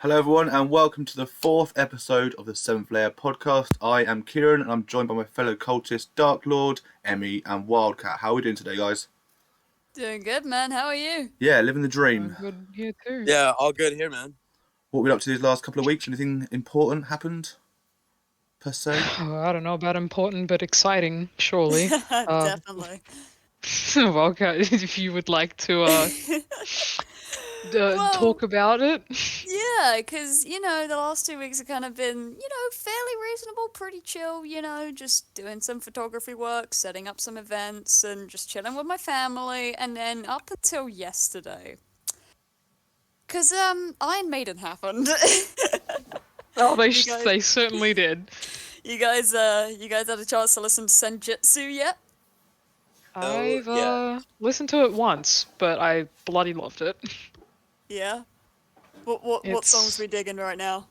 Hello everyone and welcome to the 4th episode of the 7th Lair podcast. I am Kieran and I'm joined by my fellow cultists Dark Lord, Emmy and Wildcat. How are we doing today, guys? Doing good, man. How are you? Yeah, living the dream. Good here too. Yeah, all good here, man. What have we been up to these last couple of weeks? Anything important happened, per se? Oh, I don't know about important, but exciting, surely. Definitely. Wildcat, if you would like to talk about it. Yeah, because, the last 2 weeks have kind of been, fairly reasonable, pretty chill, just doing some photography work, setting up some events, and just chilling with my family, and then up until yesterday. Because, Iron Maiden happened. Oh, they certainly did. You guys had a chance to listen to Senjutsu yet? I've listened to it once, but I bloody loved it. Yeah? What songs we digging right now?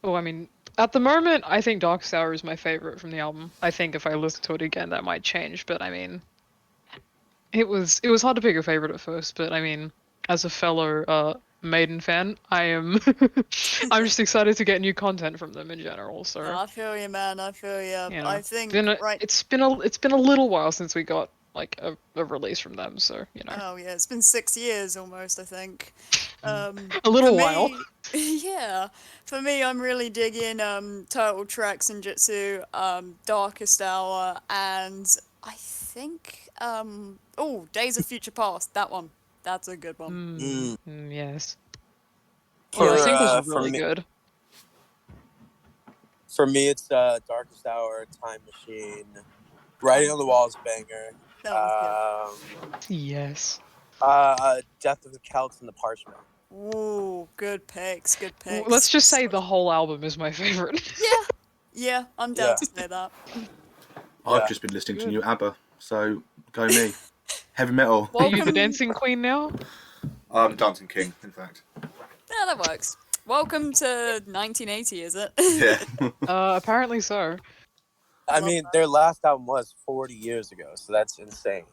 Oh, I mean, at the moment, I think Dark Sour is my favorite from the album. I think if I listen to it again, that might change, but I mean, it was hard to pick a favorite at first, but I mean, as a fellow Maiden fan, I'm just excited to get new content from them in general. So I feel you, man. I feel you. I think it's been a little while since we got like a release from them, so Oh yeah, it's been 6 years almost, I think. A little while. Yeah, for me, I'm really digging Turtle Trek, Senjutsu, Darkest Hour, and I think Days of Future Past. That one, that's a good one. Yes. For, I think this is for really me, good. For me, it's Darkest Hour, Time Machine, Writing on the Wall is a banger. That was Yes. Death of the Celts and the Parchment. good. Ooh, good picks. Let's just say the whole album is my favorite. Yeah, I'm down to say that. I've just been listening to new ABBA, so go me. Heavy metal. Are you the dancing queen now? I'm Dancing King, in fact. Yeah, that works. Welcome to 1980, is it? Yeah. Apparently so. I mean, their last album was 40 years ago, so that's insane.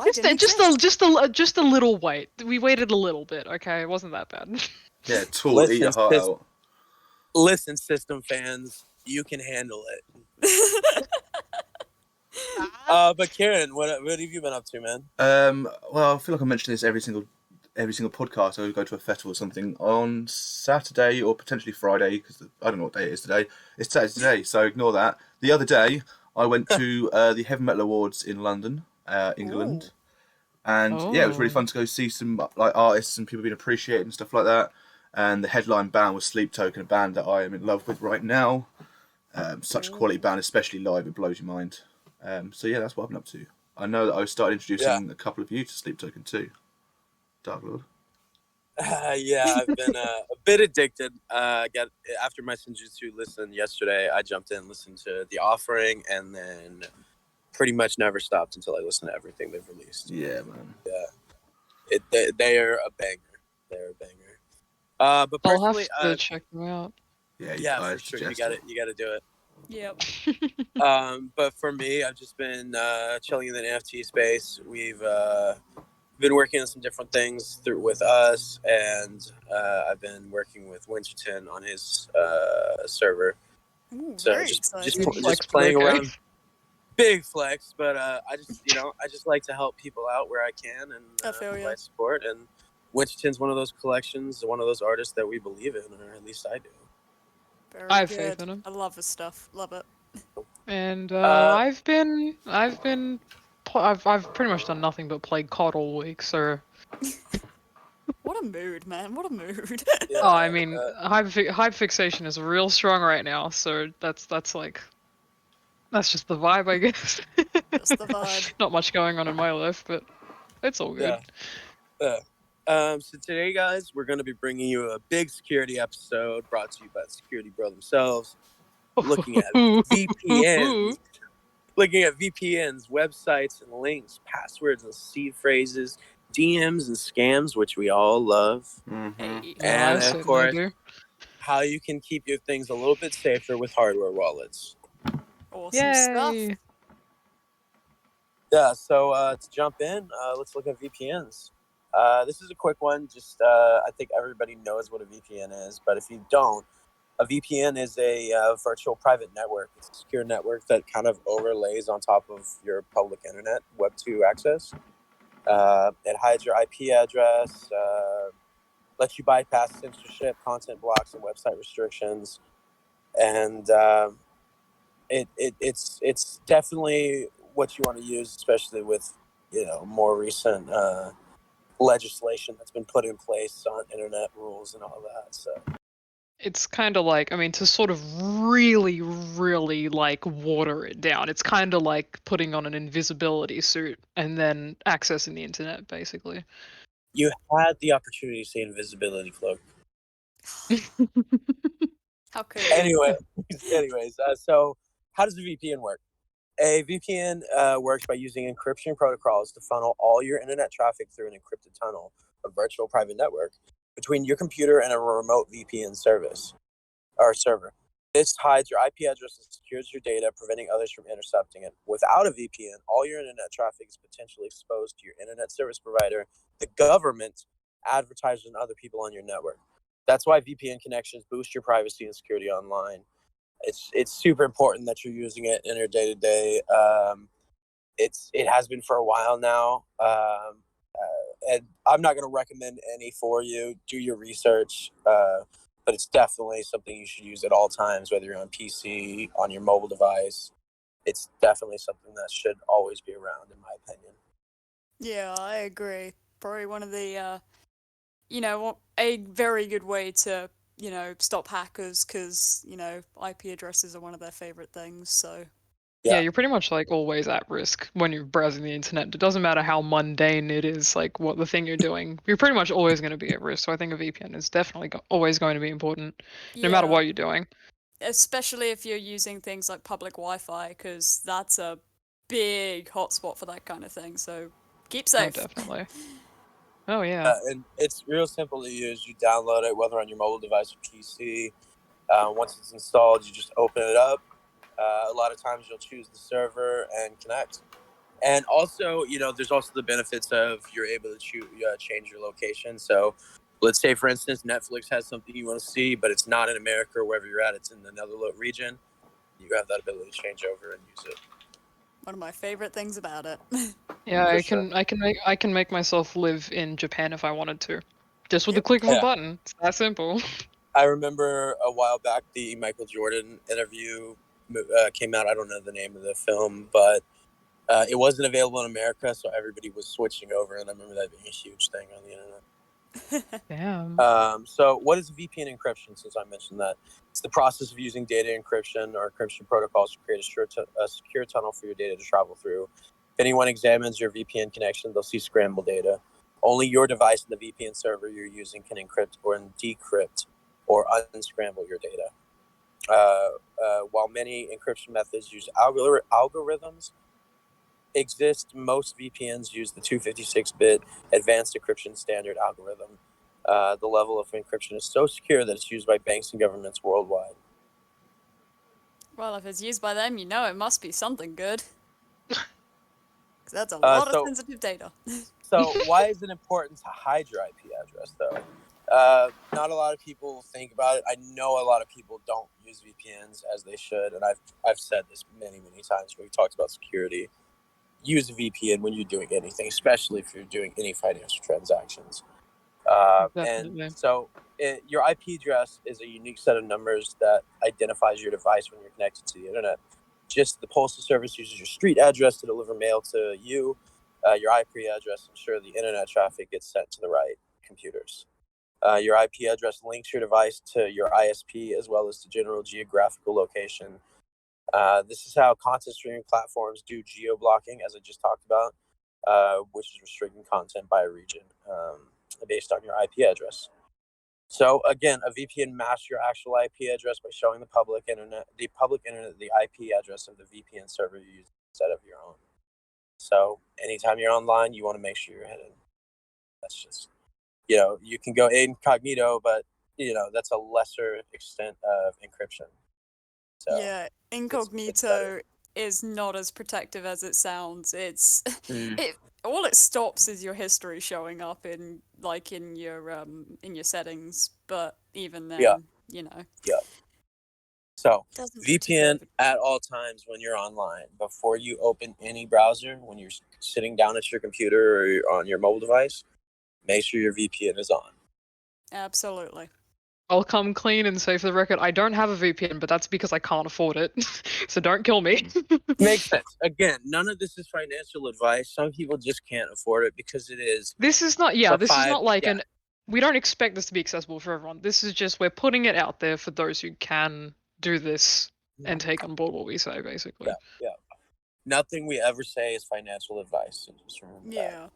Just a little wait. We waited a little bit, okay? It wasn't that bad. Yeah, Tool, eat your heart out. Listen, System fans, you can handle it. But Kieran, what have you been up to, man? Well, I feel like I mention this every single podcast. I would go to a festival or something on Saturday or potentially Friday, because I don't know what day it is today. It's Saturday today, so ignore that. The other day, I went to the Heavy Metal Awards in London, England. Ooh. And yeah, it was really fun to go see some like artists and people being appreciated and stuff like that. And the headline band was Sleep Token, a band that I am in love with right now. Such a quality band, especially live, it blows your mind. So yeah, that's what I've been up to. I know that I started introducing a couple of you to Sleep Token too. Dark Lord. Yeah, I've been a bit addicted. After my Senjutsu listen yesterday, I jumped in and listened to The Offering, and then pretty much never stopped until I listened to everything they've released. Yeah, man. Yeah, they are a banger. They're a banger. But personally, I'll have to check them out. Yeah, for sure. You got to do it. Yep. But for me, I've just been chilling in the NFT space. We've been working on some different things with us, and I've been working with Winterton on his server. Ooh, So very just exciting. playing around. Big flex, but I just like to help people out where I can and provide support. And Winterton's one of those collections, one of those artists that we believe in, or at least I do. I have faith in him. I love his stuff. Love it. And I've pretty much done nothing but play COD all week. So. What a mood, man! What a mood. Yeah, I mean, hype fixation is real strong right now. So that's just the vibe, I guess. Just the vibe. Not much going on in my life, but it's all good. So today, guys, we're going to be bringing you a big security episode brought to you by the Security Bro themselves, looking at VPNs, websites and links, passwords and seed phrases, DMs and scams, which we all love, and of course, how you can keep your things a little bit safer with hardware wallets. Awesome stuff. Yeah, so to jump in, let's look at VPNs. This is a quick one. Just I think everybody knows what a VPN is, but if you don't, a VPN is a virtual private network. It's a secure network that kind of overlays on top of your public internet, Web 2 access. It hides your IP address, lets you bypass censorship, content blocks, and website restrictions. And it's definitely what you want to use, especially with more recent legislation that's been put in place on internet rules and all that. So It's kind of like, I mean, to sort of really, really like water it down, it's kind of like putting on an invisibility suit and then accessing the internet, basically. you had the opportunity to say invisibility cloak. How could you? Anyways, so how does a VPN work? A VPN works by using encryption protocols to funnel all your internet traffic through an encrypted tunnel, a virtual private network, between your computer and a remote VPN service or server. This hides your IP address and secures your data, preventing others from intercepting it. Without a VPN, all your internet traffic is potentially exposed to your internet service provider, the government, advertisers, and other people on your network. That's why VPN connections boost your privacy and security online. It's super important that you're using it in your day to day. It has been for a while now, and I'm not going to recommend any for you. Do your research, but it's definitely something you should use at all times, whether you're on PC, on your mobile device. It's definitely something that should always be around, in my opinion. Yeah, I agree. Probably one of the, a very good way to, stop hackers because, IP addresses are one of their favorite things. So, Yeah, you're pretty much like always at risk when you're browsing the internet. It doesn't matter how mundane it is, like what the thing you're doing. You're pretty much always going to be at risk. So I think a VPN is definitely always going to be important, no matter yeah, what you're doing. especially if you're using things like public Wi-Fi because that's a big hotspot for that kind of thing. So, keep Oh, safe. definitely. Oh yeah. And it's real simple to use. You download it, whether on your mobile device or PC. Once it's installed, you just open it up. A lot of times you'll choose the server and connect. And also, there's also the benefits of you're able to change your location. So let's say, for instance, Netflix has something you want to see, but it's not in America or wherever you're at. It's in another region. You have that ability to change over and use it. One of my favorite things about it. Yeah, For I sure. can make myself live in Japan if I wanted to. Just with the Yep. click of a Yeah. button. It's that simple. I remember a while back the Michael Jordan interview came out. I don't know the name of the film, but it wasn't available in America, so everybody was switching over, and I remember that being a huge thing on the internet. Damn. So what is VPN encryption, since I mentioned that? It's the process of using data encryption or encryption protocols to create a secure tunnel for your data to travel through. If anyone examines your VPN connection, they'll see scrambled data. Only your device and the VPN server you're using can encrypt or decrypt or unscramble your data. While many encryption methods use algorithms exist, most VPNs use the 256-bit advanced encryption standard algorithm. The level of encryption is so secure that it's used by banks and governments worldwide. Well, if it's used by them, it must be something good. Because that's a lot of sensitive data. So why is it important to hide your IP address, though? Not a lot of people think about it. I know a lot of people don't use VPNs as they should, and I've said this many times when we talked about security. Use a VPN when you're doing anything, especially if you're doing any financial transactions. And Definitely. so your IP address is a unique set of numbers that identifies your device when you're connected to the internet. Just the postal service uses your street address to deliver mail to you. Your IP address ensures the internet traffic gets sent to the right computers. Your IP address links your device to your ISP as well as to general geographical location. This is how content streaming platforms do geo-blocking, as I just talked about, which is restricting content by region based on your IP address. So again, a VPN masks your actual IP address by showing the public internet the IP address of the VPN server you use instead of your own. So anytime you're online, you want to make sure you're hidden. That's just, you can go incognito, but that's a lesser extent of encryption. So yeah, incognito is not as protective as it sounds. It all it stops is your history showing up in your settings, but even Yeah, then, you know, yeah. So doesn't lead to VPN further. at all times when you're online. Before you open any browser, when you're sitting down at your computer or you're on your mobile device, make sure your VPN is on. Absolutely. I'll come clean and say for the record, I don't have a VPN, but that's because I can't afford it. So don't kill me. Makes sense. Again, none of this is financial advice. Some people just can't afford it because it is This is not, the this is five. not like Yeah, we don't expect this to be accessible for everyone. This is just, we're putting it out there for those who can do this and take on board what we say, basically. yeah, yeah. Nothing we ever say is financial advice. So just remember that. Yeah.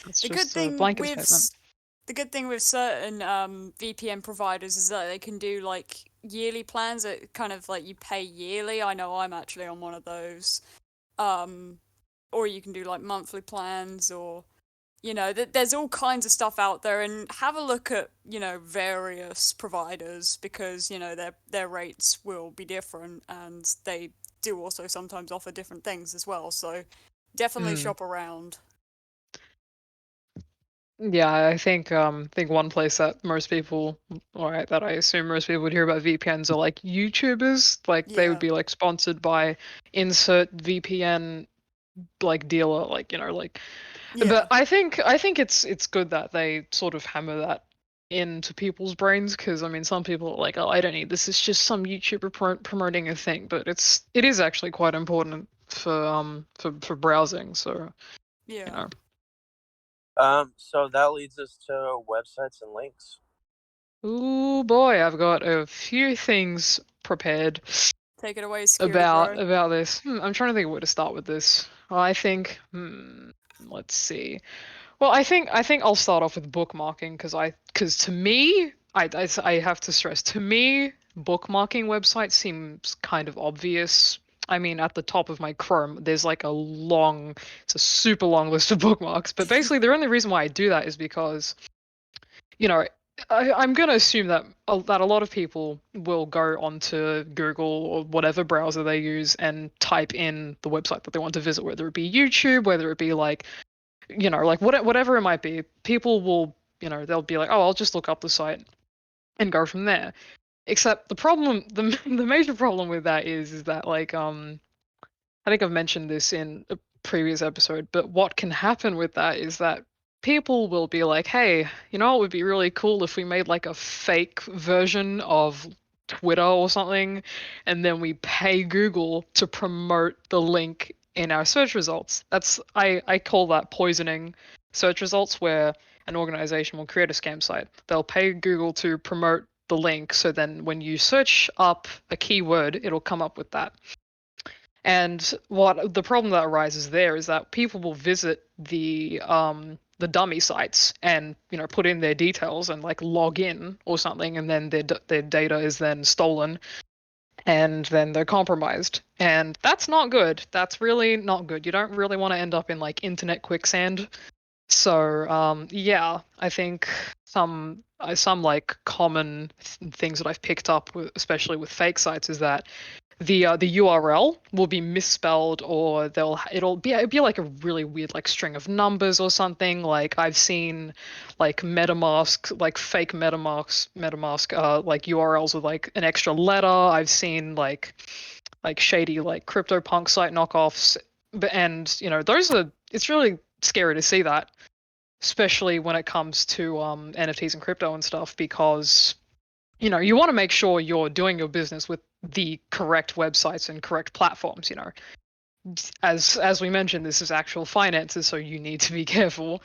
It's The good just a thing blanket with statement. the good thing with certain VPN providers is that they can do like yearly plans that kind of like you pay yearly. I know I'm actually on one of those. Or you can do like monthly plans, or there's all kinds of stuff out there, and have a look at various providers, because their rates will be different, and they do also sometimes offer different things as well. So definitely Mm. shop around. Yeah, I think one place that most people, or that I assume most people would hear about VPNs are like YouTubers. Like they would Yeah. be like sponsored by insert VPN like dealer, like like. Yeah. But I think it's good that they sort of hammer that into people's brains, because I mean some people are like, oh, I don't need this. It's just some YouTuber promoting a thing, but it is actually quite important for browsing. So you Yeah. know. So that leads us to websites and links. Ooh boy, I've got a few things prepared Take it away, security about bro. about this. I'm trying to think of where to start with this. I think, let's see. Well, I think I'll start off with bookmarking, because to me, I have to stress, to me, bookmarking websites seems kind of obvious. I mean, at the top of my Chrome, there's like it's a super long list of bookmarks. But basically, the only reason why I do that is because you know, I'm going to assume that a lot of people will go onto Google or whatever browser they use and type in the website that they want to visit, whether it be YouTube, whether it be like, like whatever it might be. People will, they'll be like, oh, I'll just look up the site and go from there. Except the problem, the major problem with that is that like I think I've mentioned this in a previous episode, but what can happen with that is that people will be like, hey, what would be really cool if we made like a fake version of Twitter or something, and then we pay Google to promote the link in our search results. I call that poisoning search results, where an organization will create a scam site. They'll pay Google to promote the link, so then when you search up a keyword, it'll come up with that. And what the problem that arises there is that people will visit the dummy sites and put in their details and like log in or something, and then their data is then stolen, and then they're compromised, and that's not good. That's really not good. You don't really want to end up in like internet quicksand. So yeah, I think some like common things that I've picked up, especially with fake sites, is that the URL will be misspelled, or it'll be like a really weird like string of numbers or something. Like I've seen like MetaMask, like fake MetaMask like URLs with like an extra letter. I've seen like shady like CryptoPunk site knockoffs. And those are, it's really scary to see that, especially when it comes to NFTs and crypto and stuff, because you want to make sure you're doing your business with the correct websites and correct platforms. As we mentioned, this is actual finances, so you need to be careful.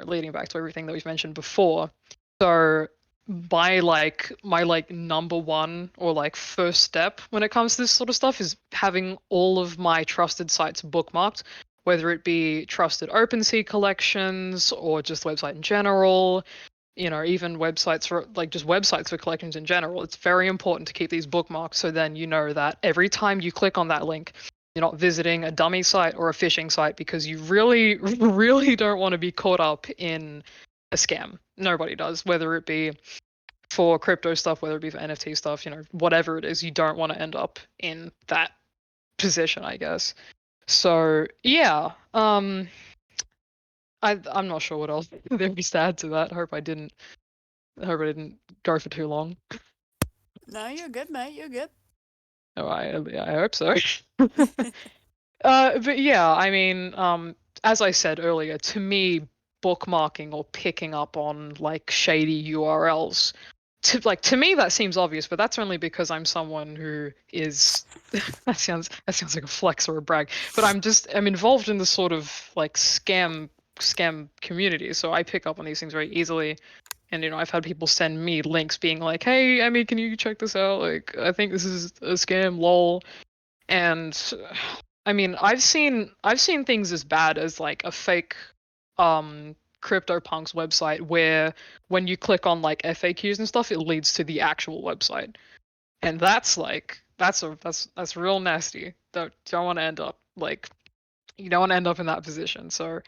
Leading back to everything that we've mentioned before. So my number one or like first step when it comes to this sort of stuff is having all of my trusted sites bookmarked, whether it be trusted OpenSea collections or just website in general, even websites for like just websites for collections in general. It's very important to keep these bookmarks, so then you know that every time you click on that link, you're not visiting a dummy site or a phishing site, because you really, really don't want to be caught up in a scam. Nobody does, whether it be for crypto stuff, whether it be for NFT stuff, whatever it is, you don't want to end up in that position, I guess. So yeah, I'm not sure what else there is to add to that. I hope I didn't go for too long. No, you're good, mate. You're good. Oh, I hope so. But yeah, I mean, as I said earlier, to me, bookmarking or picking up on like shady URLs, to me that seems obvious, but that's only because I'm someone who is that sounds like a flex or a brag, but I'm involved in the sort of like scam community, so I pick up on these things very easily. And I've had people send me links being like, "Hey, Emmy, can you check this out? Like, I think this is a scam, lol." And I mean, I've seen things as bad as like a fake CryptoPunks website where when you click on like FAQs and stuff, it leads to the actual website. And that's like that's real nasty. Don't want to end up like you don't want to end up in that position. So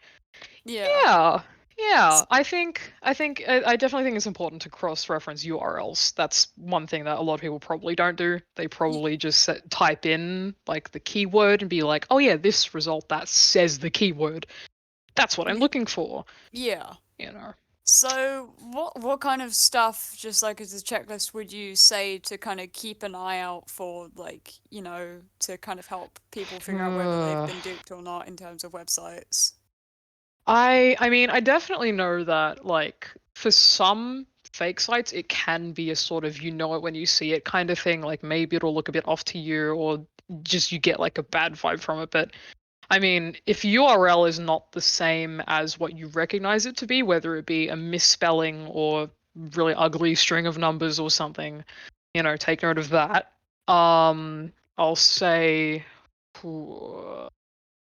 Yeah. yeah. I definitely think it's important to cross-reference URLs. That's one thing that a lot of people probably don't do. They probably just type in like the keyword and be like, "Oh yeah, this result that says the keyword. That's what I'm looking for." Yeah. You know. So, what kind of stuff, just like as a checklist, would you say to kind of keep an eye out for, like, to kind of help people figure out whether they've been duped or not in terms of websites? I mean, I definitely know that like for some fake sites it can be a sort of you know it when you see it kind of thing, like maybe it'll look a bit off to you or just you get like a bad vibe from it. But I mean, if URL is not the same as what you recognize it to be, whether it be a misspelling or really ugly string of numbers or something, take note of that. I'll say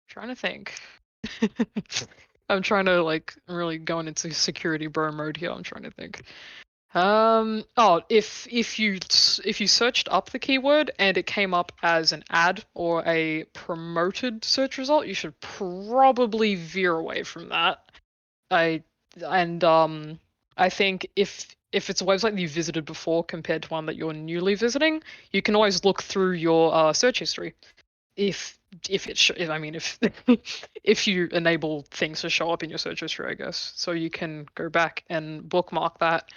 trying to think. I'm trying to like really going into security bro mode here. I'm trying to think. Oh, if you searched up the keyword and it came up as an ad or a promoted search result, you should probably veer away from that. I and I think if it's a website that you visited before compared to one that you're newly visiting, you can always look through your search history if I mean if if you enable things to show up in your search history, I guess. So you can go back and bookmark that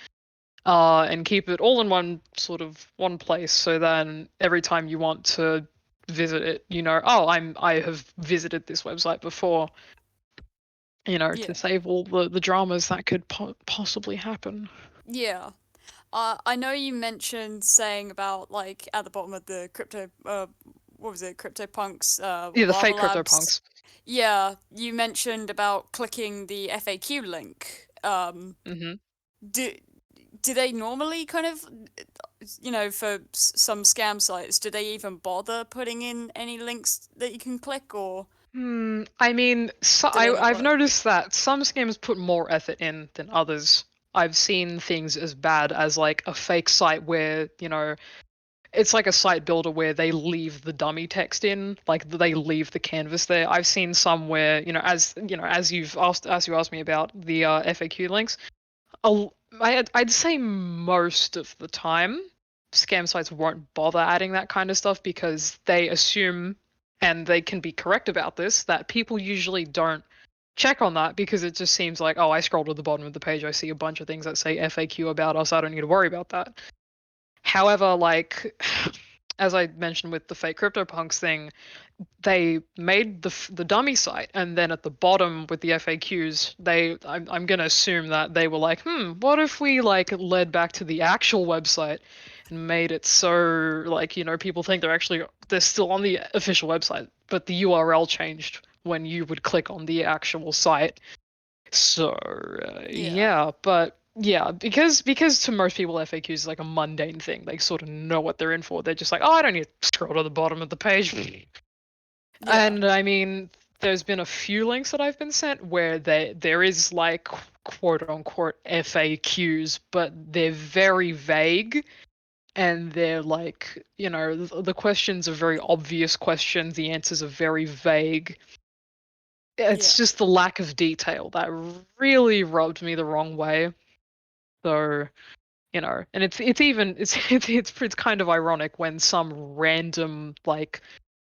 and keep it all in one place. So then every time you want to visit it, oh, I have visited this website before. Yeah. To save all the dramas that could possibly happen. Yeah. I know you mentioned saying about like at the bottom of the crypto, what was it, CryptoPunks, Yeah, the Lava fake Labs. CryptoPunks. Yeah, you mentioned about clicking the FAQ link. Mm-hmm. Do do they normally kind of, for some scam sites, do they even bother putting in any links that you can click, or I mean, do they not I've work? noticed that some scams put more effort in than others. I've seen things as bad as like a fake site where, it's like a site builder where they leave the dummy text in, like they leave the canvas there. I've seen some where, as you asked me about the FAQ links, I'd say most of the time, scam sites won't bother adding that kind of stuff because they assume, and they can be correct about this, that people usually don't check on that because it just seems like, oh, I scroll to the bottom of the page, I see a bunch of things that say FAQ about us, I don't need to worry about that. However, like, as I mentioned with the fake CryptoPunks thing, they made the dummy site, and then at the bottom with the FAQs, I'm gonna assume that they were like, what if we like led back to the actual website and made it so like people think they're still on the official website, but the URL changed when you would click on the actual site. So Yeah. yeah, but yeah, because to most people FAQs is like a mundane thing. They sort of know what they're in for. They're just like, oh, I don't need to scroll to the bottom of the page. Yeah. And I mean, there's been a few links that I've been sent where there is like quote unquote FAQs, but they're very vague and they're like, the questions are very obvious questions, the answers are very vague. Yeah. It's just the lack of detail that really rubbed me the wrong way. So, and it's even it's kind of ironic when some random like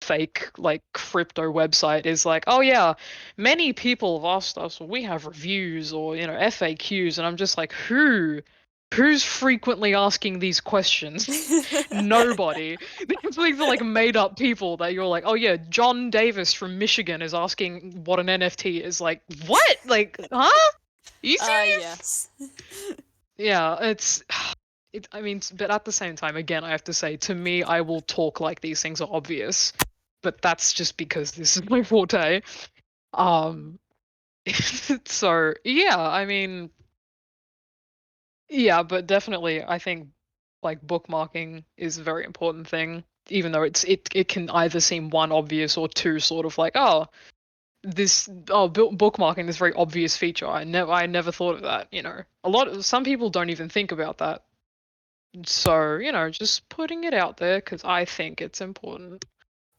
fake like crypto website is like, oh yeah, many people have asked us, or we have reviews or FAQs, and I'm just like, who's frequently asking these questions? Nobody. These are like made up people that you're like, oh yeah, John Davis from Michigan is asking what an NFT is. Like, what? Like, huh? You serious? Yes. Yeah, I mean, but at the same time, again, I have to say, to me, I will talk like these things are obvious, but that's just because this is my forte. Um, so yeah, I mean, yeah, but definitely, I think like bookmarking is a very important thing, even though it can either seem one obvious or two sort of like, oh, bookmarking, this very obvious feature. I never thought of that. Some people don't even think about that. So, just putting it out there because I think it's important.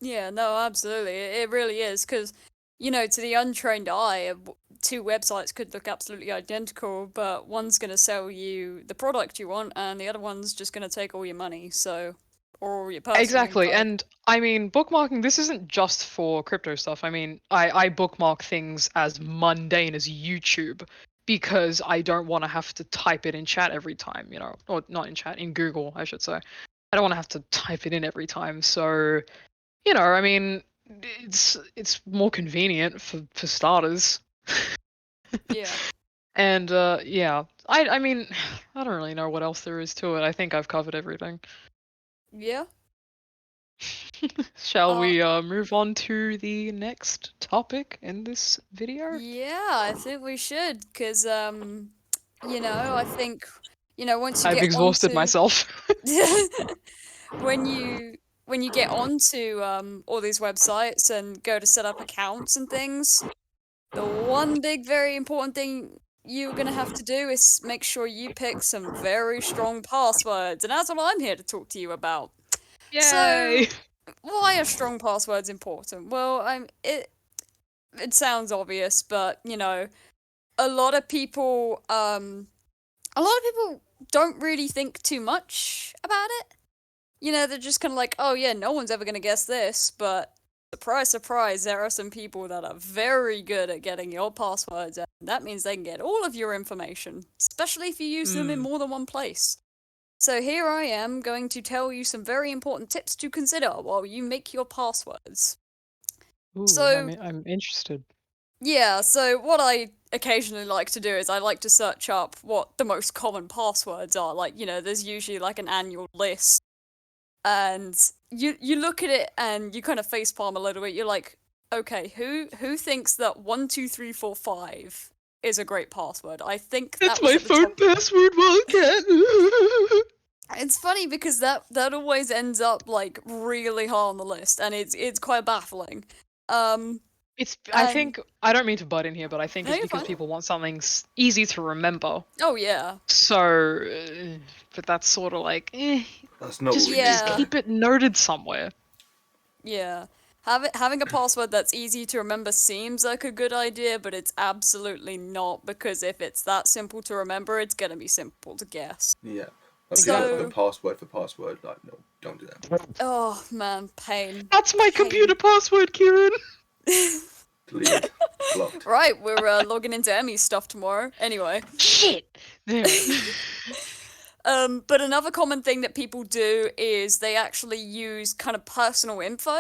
Yeah, no, absolutely. It really is because, to the untrained eye, two websites could look absolutely identical, but one's going to sell you the product you want, and the other one's just going to take all your money, or all your personal Exactly. info. And I mean, bookmarking, this isn't just for crypto stuff. I mean, I bookmark things as mundane as YouTube because I don't want to have to type it in chat every time, or not in chat, in Google, I should say. I don't want to have to type it in every time. So, I mean, it's more convenient for starters. Yeah. And yeah, I mean, I don't really know what else there is to it. I think I've covered everything. Yeah. Shall we move on to the next topic in this video? Yeah, I think we should, because, I think, once you I've get exhausted onto... myself. when you get onto all these websites and go to set up accounts and things, the one big very important thing you're gonna have to do is make sure you pick some very strong passwords, and that's what I'm here to talk to you about. Yay! So, why are strong passwords important? Well, it sounds obvious, but a lot of people don't really think too much about it. They're just kind of like, oh yeah, no one's ever going to guess this, but surprise, surprise, there are some people that are very good at getting your passwords, and that means they can get all of your information, especially if you use them in more than one place. So here I am going to tell you some very important tips to consider while you make your passwords. Ooh, So, I'm interested. yeah, so what I occasionally like to do is I like to search up what the most common passwords are. Like, there's usually like an annual list. And you look at it and you kind of facepalm a little bit. You're like, okay, who thinks that 12345 is a great password? I think That's that was my at the phone top. password, Wildcat. It's funny because that always ends up like really high on the list, and it's quite baffling. I think, I don't mean to butt in here, but I think No, it's you're because fine. people want something easy to remember. Oh yeah. So, but that's sort of like, That's not just, what we Yeah. just need. keep it noted somewhere. Yeah. Having a password that's easy to remember seems like a good idea, but it's absolutely not, because if it's that simple to remember, it's gonna be simple to guess. Yeah. So- The password for password, like, no, don't do that. Oh man, pain. That's my Pain. computer password, Kieran. Deleted. Blocked. Right, we're logging into Emmy's stuff tomorrow. Anyway. Shit. Damn it. But another common thing that people do is they actually use kind of personal info.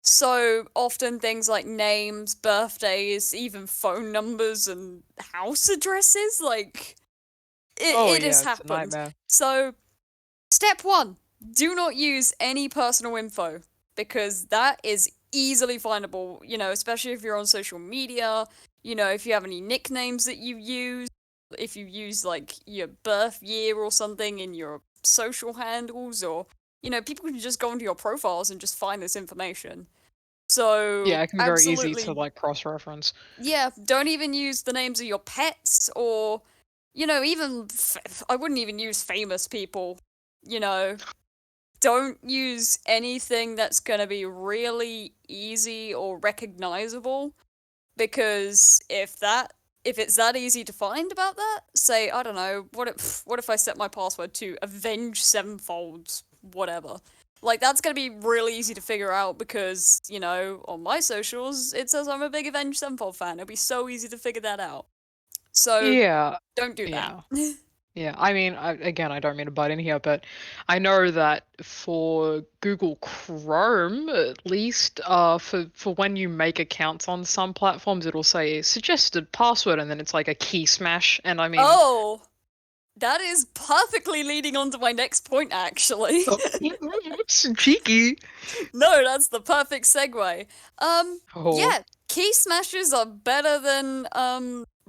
So often things like names, birthdays, even phone numbers and house addresses, like it has It's a happened. nightmare. So step 1, do not use any personal info, because that is easily findable, especially if you're on social media, if you have any nicknames that you use, if you use like your birth year or something in your social handles, or people can just go into your profiles and just find this information. So Yeah, it can be very easy absolutely, to like cross-reference. yeah, don't even use the names of your pets, or even I wouldn't even use famous people. Don't use anything that's going to be really easy or recognizable, because if it's that easy to find about that, say, I don't know, what if I set my password to Avenge Sevenfold, whatever. Like, that's gonna be really easy to figure out because, you know, on my socials, it says I'm a big Avenged Sevenfold fan. It'll be so easy to figure that out. So, Yeah. don't do Yeah. that. Yeah, I mean, again, I don't mean to butt in here, but I know that for Google Chrome, at least, for when you make accounts on some platforms, it'll say suggested password, and then it's like a key smash. And I mean, Oh, that is perfectly leading on to my next point, actually. cheeky. No, that's the perfect segue. Oh, Yeah, key smashes are better than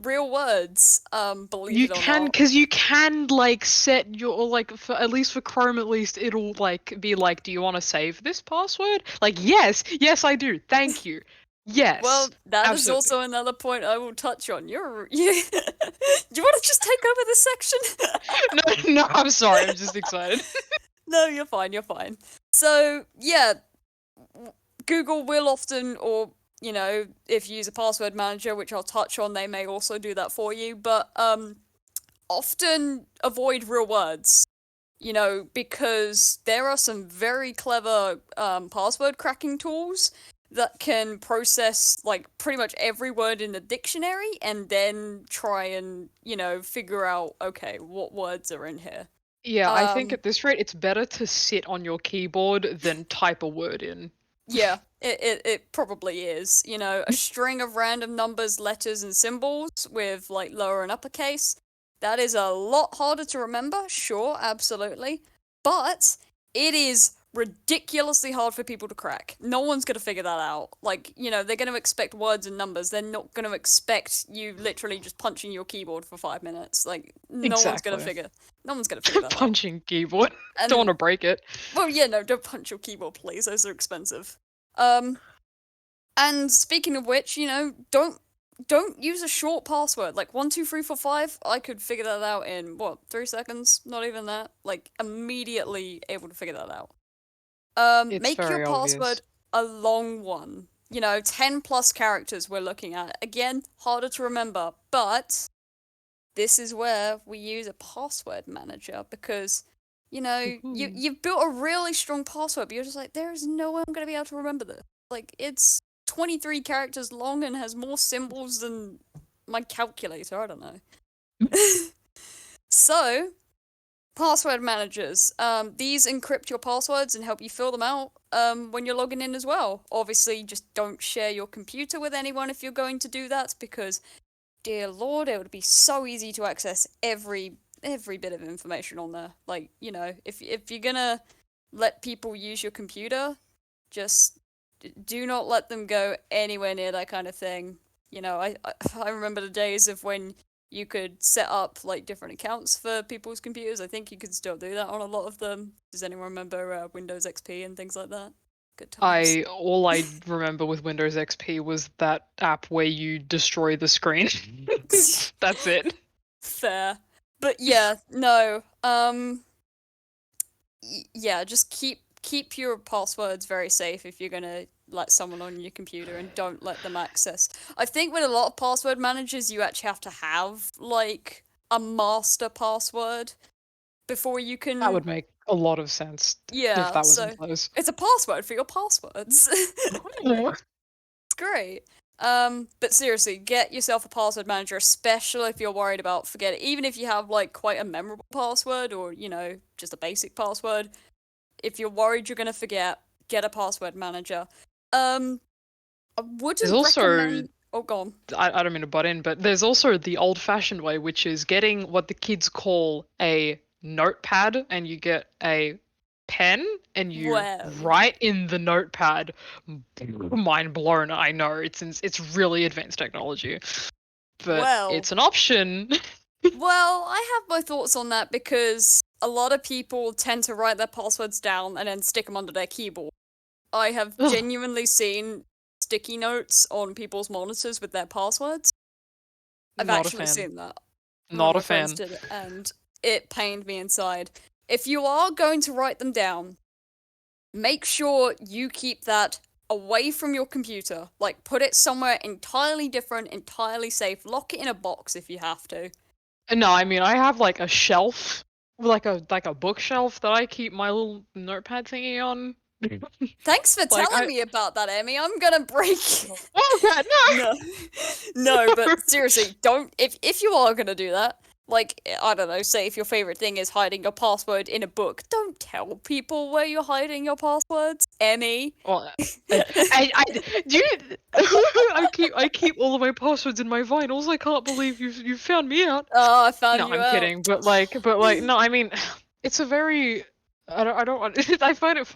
real words. Believe you it or can, not. because you can like set your like for at least for Chrome, at least it'll like be like, do you want to save this password? Like, yes, I do. Thank you. Yes. Well, that is absolutely. also another point I will touch on. Do you want to just take over this section? No, I'm sorry. I'm just excited. No, you're fine. You're fine. So yeah, Google will often, or you know, if you use a password manager, which I'll touch on, they may also do that for you. But often avoid real words. You know, because there are some very clever password cracking tools that can process like pretty much every word in the dictionary and then try and, you know, figure out, okay, what words are in here. Yeah, I think Um, at this rate, it's better to sit on your keyboard than type a word in. yeah, it probably is. You know, a string of random numbers, letters, and symbols with like lower and uppercase. That is a lot harder to remember, sure, absolutely. But it is ridiculously hard for people to crack. No one's gonna figure that out. Like, you know, they're gonna expect words and numbers. They're not gonna expect you literally just punching your keyboard for 5 minutes. Like, no one's gonna Exactly. figure that out. Punching keyboard. And Don't want to break it. well, yeah, no, don't punch your keyboard, please. Those are expensive. Um, and speaking of which, you know, don't use a short password like 12345. I could figure that out in what 3 seconds? Not even that. Like immediately able to figure that out. It's Make your very obvious. password a long one. You know, 10 plus characters we're looking at. Again, harder to remember, but this is where we use a password manager because you know Woohoo. you've built a really strong password but you're just like there is no way I'm going to be able to remember this. Like it's 23 characters long and has more symbols than my calculator. I don't know. So password managers, these encrypt your passwords and help you fill them out when you're logging in as well. Obviously just don't share your computer with anyone if you're going to do that because dear lord, it would be so easy to access every bit of information on there. Like, you know, if you're gonna let people use your computer, just do not let them go anywhere near that kind of thing. You know, I remember the days of when you could set up like different accounts for people's computers. I think you could still do that on a lot of them. Does anyone remember Windows XP and things like that? Good times. All I remember with Windows XP was that app where you destroy the screen. That's it. Fair. But yeah, no. Yeah, just keep your passwords very safe if you're gonna let someone on your computer and don't let them access. I think with a lot of password managers, you actually have to have like a master password before you can. That would make a lot of sense if Yeah, that was so in place. it's a password for your passwords. It's great. But seriously, get yourself a password manager, especially if you're worried about forgetting. Even if you have like quite a memorable password or, you know, just a basic password. If you're worried you're gonna forget, get a password manager. I There's wouldn't also, recommend. Oh, go on. I don't mean to butt in, but there's also the old-fashioned way, which is getting what the kids call a notepad, and you get a pen and you Well, write in the notepad. Mind blown. I know it's really advanced technology, but well, it's an option. well. I have my thoughts on that because a lot of people tend to write their passwords down and then stick them under their keyboard. I have Ugh, genuinely seen sticky notes on people's monitors with their passwords. I've not a actually fan. seen that. One of Not my a friends fan. did it, and it pained me inside. If you are going to write them down, make sure you keep that away from your computer. Like, put it somewhere entirely different, entirely safe. Lock it in a box if you have to. No, I mean I have like a shelf like a bookshelf that I keep my little notepad thingy on. Thanks for Like, telling me about that, Emmy. I'm gonna break. Oh god, no! No, no, but seriously, don't. If you are gonna do that, like I don't know, say if your favorite thing is hiding your password in a book, don't tell people where you're hiding your passwords, Emmy. Well, I do you, I keep all of my passwords in my vinyls. I can't believe you found me out. Oh, I found No, you I'm out. kidding. But like, no, I mean, it's a very, I don't want. I find it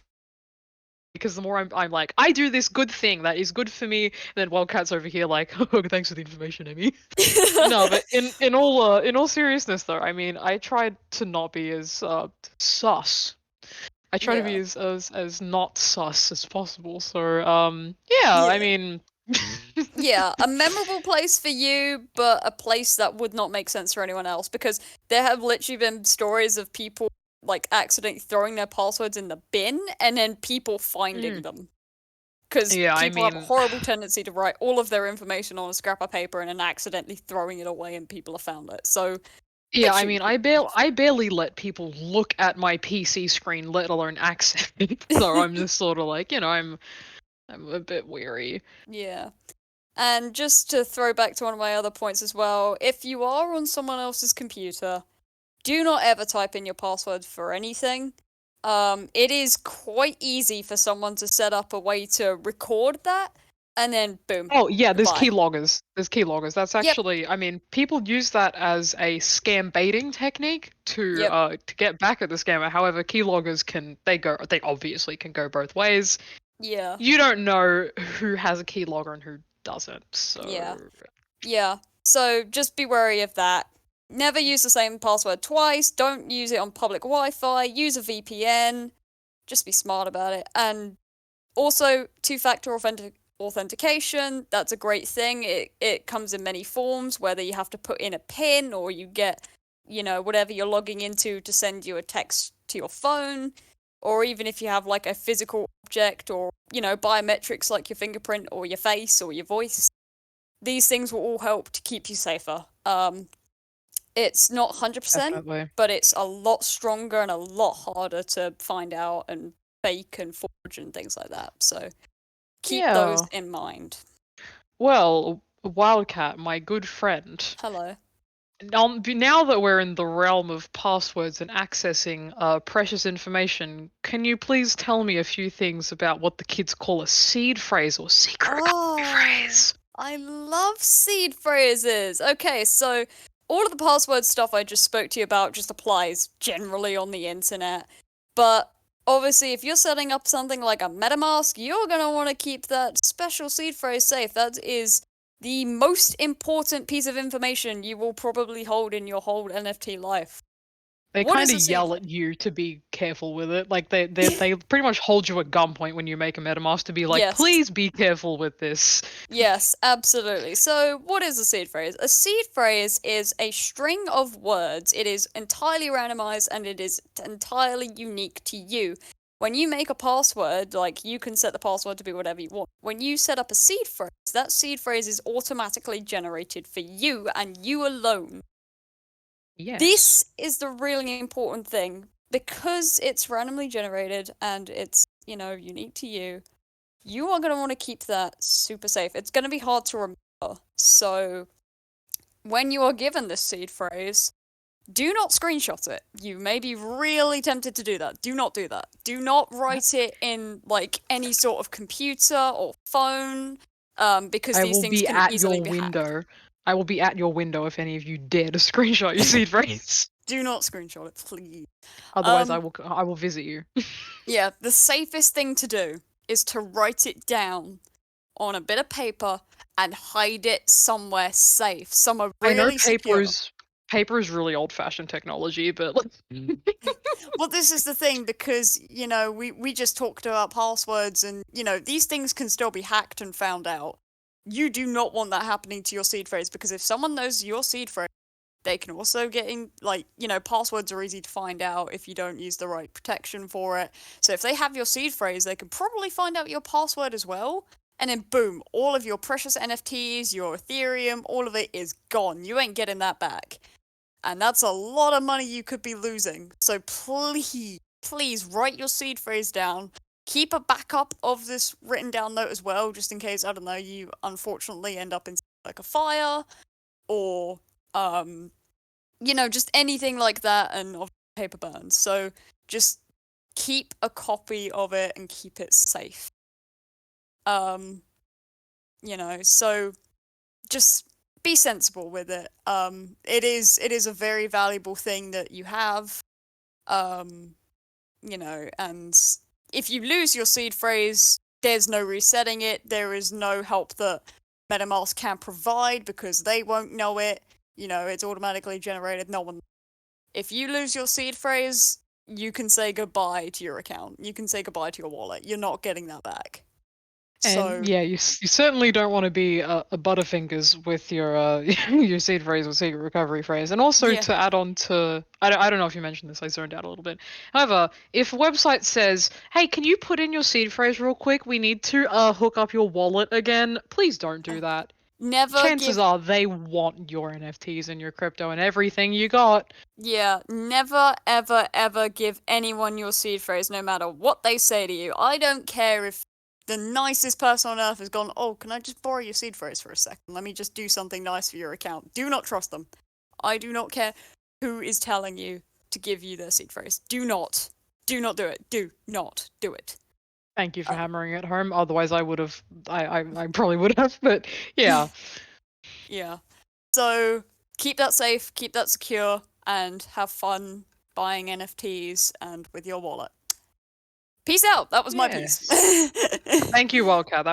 because the more I'm like, I do this good thing that is good for me. Then Wildcat's over here like, oh, thanks for the information, Emmy. No, but in all seriousness though, I mean, I tried to not be as sus. I try to be Yeah. as not sus as possible. So yeah, I Yeah. mean, Yeah, a memorable place for you, but a place that would not make sense for anyone else because there have literally been stories of people like accidentally throwing their passwords in the bin and then people finding them. Because yeah, I people have a mean, horrible tendency to write all of their information on a scrap of paper and then accidentally throwing it away and people have found it. So yeah, make I sure you mean, keep I barely let people look at my PC screen, let alone access it. So I'm just sort of like, I'm a bit weary. Yeah. And just to throw back to one of my other points as well, if you are on someone else's computer, do not ever type in your password for anything. It is quite easy for someone to set up a way to record that, and then boom, Oh yeah, there's goodbye. keyloggers. There's keyloggers. That's Yep, actually, I mean, people use that as a scam baiting technique yep, to get back at the scammer. However, keyloggers they obviously can go both ways. yeah, You don't know who has a keylogger and who doesn't. yeah, So yeah. So just be wary of that. Never use the same password twice. Don't use it on public Wi-Fi. Use a VPN. Just be smart about it. And also, two-factor authentication, that's a great thing. It comes in many forms, whether you have to put in a PIN or you get, whatever you're logging into to send you a text to your phone, or even if you have like a physical object or, biometrics like your fingerprint or your face or your voice. These things will all help to keep you safer. It's not 100%, definitely. but it's a lot stronger and a lot harder to find out and fake and forge and things like that. So keep those Yeah. in mind. Well, Wildcat, my good friend. Hello. Now that we're in the realm of passwords and accessing precious information, can you please tell me a few things about what the kids call a seed phrase or secret code phrase? I love seed phrases. Okay, so all of the password stuff I just spoke to you about just applies generally on the internet. But obviously, if you're setting up something like a MetaMask, you're going to want to keep that special seed phrase safe. That is the most important piece of information you will probably hold in your whole NFT life. They What kind is of a seed yell phrase? at you to be careful with it. Like they pretty much hold you at gunpoint when you make a MetaMask to be like, Yes. please be careful with this. Yes, absolutely. So, what is a seed phrase? A seed phrase is a string of words. It is entirely randomized and it is entirely unique to you. When you make a password, like you can set the password to be whatever you want. When you set up a seed phrase, that seed phrase is automatically generated for you and you alone. Yes. This is the really important thing because it's randomly generated and it's, unique to you. You are going to want to keep that super safe. It's going to be hard to remember. So, when you are given this seed phrase, do not screenshot it. You may be really tempted to do that. Do not do that. Do not write it in like any sort of computer or phone, because I these will things be can at easily your be hacked. window. I will be at your window if any of you dare to screenshot your seed phrase. Do not screenshot it, please. Otherwise, I will visit you. Yeah, the safest thing to do is to write it down on a bit of paper and hide it somewhere safe, somewhere I know really secure. paper is really old-fashioned technology, but Well, this is the thing because, we just talked about passwords and, these things can still be hacked and found out. You do not want that happening to your seed phrase because if someone knows your seed phrase, they can also get in, passwords are easy to find out if you don't use the right protection for it. So if they have your seed phrase, they can probably find out your password as well. And then boom, all of your precious NFTs, your Ethereum, all of it is gone. You ain't getting that back. And that's a lot of money you could be losing. So please write your seed phrase down. Keep a backup of this written down note as well, just in case, I don't know, you unfortunately end up in like a fire or, just anything like that, and paper burns. So just keep a copy of it and keep it safe. So just be sensible with it. It is a very valuable thing that you have. And if you lose your seed phrase, there's no resetting it. There is no help that MetaMask can provide because they won't know it. It's automatically generated. No one. If you lose your seed phrase, you can say goodbye to your account. You can say goodbye to your wallet. You're not getting that back. And yeah, you certainly don't want to be a Butterfingers with your your seed phrase or secret recovery phrase. And also to add on to, I don't know if you mentioned this, I zoned out a little bit. However, if a website says, "Hey, can you put in your seed phrase real quick? We need to hook up your wallet again," please don't do that. Chances are they want your NFTs and your crypto and everything you got. Yeah, never, ever, ever give anyone your seed phrase, no matter what they say to you. I don't care if the nicest person on earth has gone, "Oh, can I just borrow your seed phrase for a second? Let me just do something nice for your account." Do not trust them. I do not care who is telling you to give you their seed phrase. Do not. Do not do it. Do not do it. Thank you for hammering it home. Otherwise, I probably would have. But yeah. Yeah. So keep that safe, keep that secure, and have fun buying NFTs and with your wallet. Peace out. That was my piece. Thank you, Wildcat.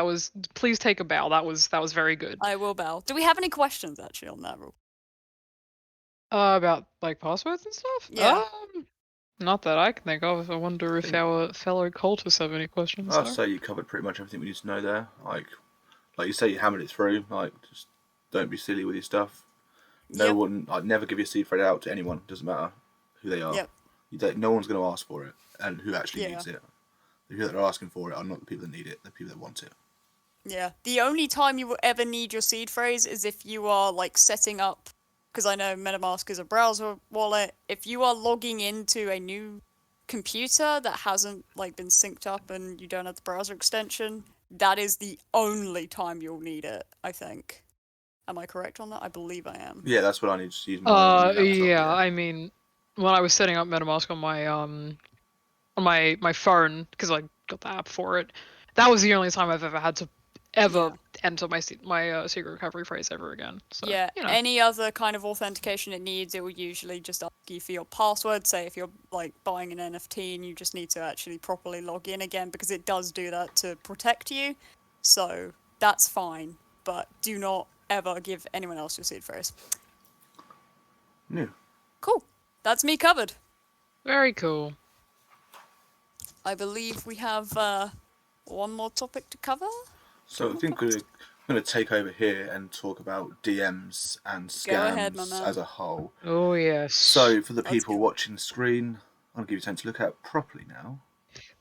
Please take a bow. That was very good. I will bow. Do we have any questions actually on that rule? About like passwords and stuff? Yeah. Not that I can think of. I wonder if our fellow cultists have any questions. I'd say you covered pretty much everything we need to know there. Like you say, you hammered it through. Like, just don't be silly with your stuff. No one, I'd never give your seed phrase out to anyone. Doesn't matter who they are. Yep. No one's going to ask for it, and who actually needs it. The people that are asking for it are not the people that need it. The people that want it. Yeah. The only time you will ever need your seed phrase is if you are like setting up, because I know MetaMask is a browser wallet. If you are logging into a new computer that hasn't like been synced up and you don't have the browser extension, that is the only time you'll need it, I think. Am I correct on that? I believe I am. Yeah, that's what I need to use. Yeah, I mean, when I was setting up MetaMask on my phone, because I got the app for it, that was the only time I've ever had to enter my secret recovery phrase ever again. So, any other kind of authentication it needs, it will usually just ask you for your password. Say if you're like buying an NFT and you just need to actually properly log in again, because it does do that to protect you. So that's fine, but do not ever give anyone else your seed phrase. Yeah. Cool. That's me covered. Very cool. I believe we have one more topic to cover. So I think we're going to take over here and talk about DMs and scams as a whole. Oh, yes. So for the people watching the screen, I'll give you time to look at it properly now.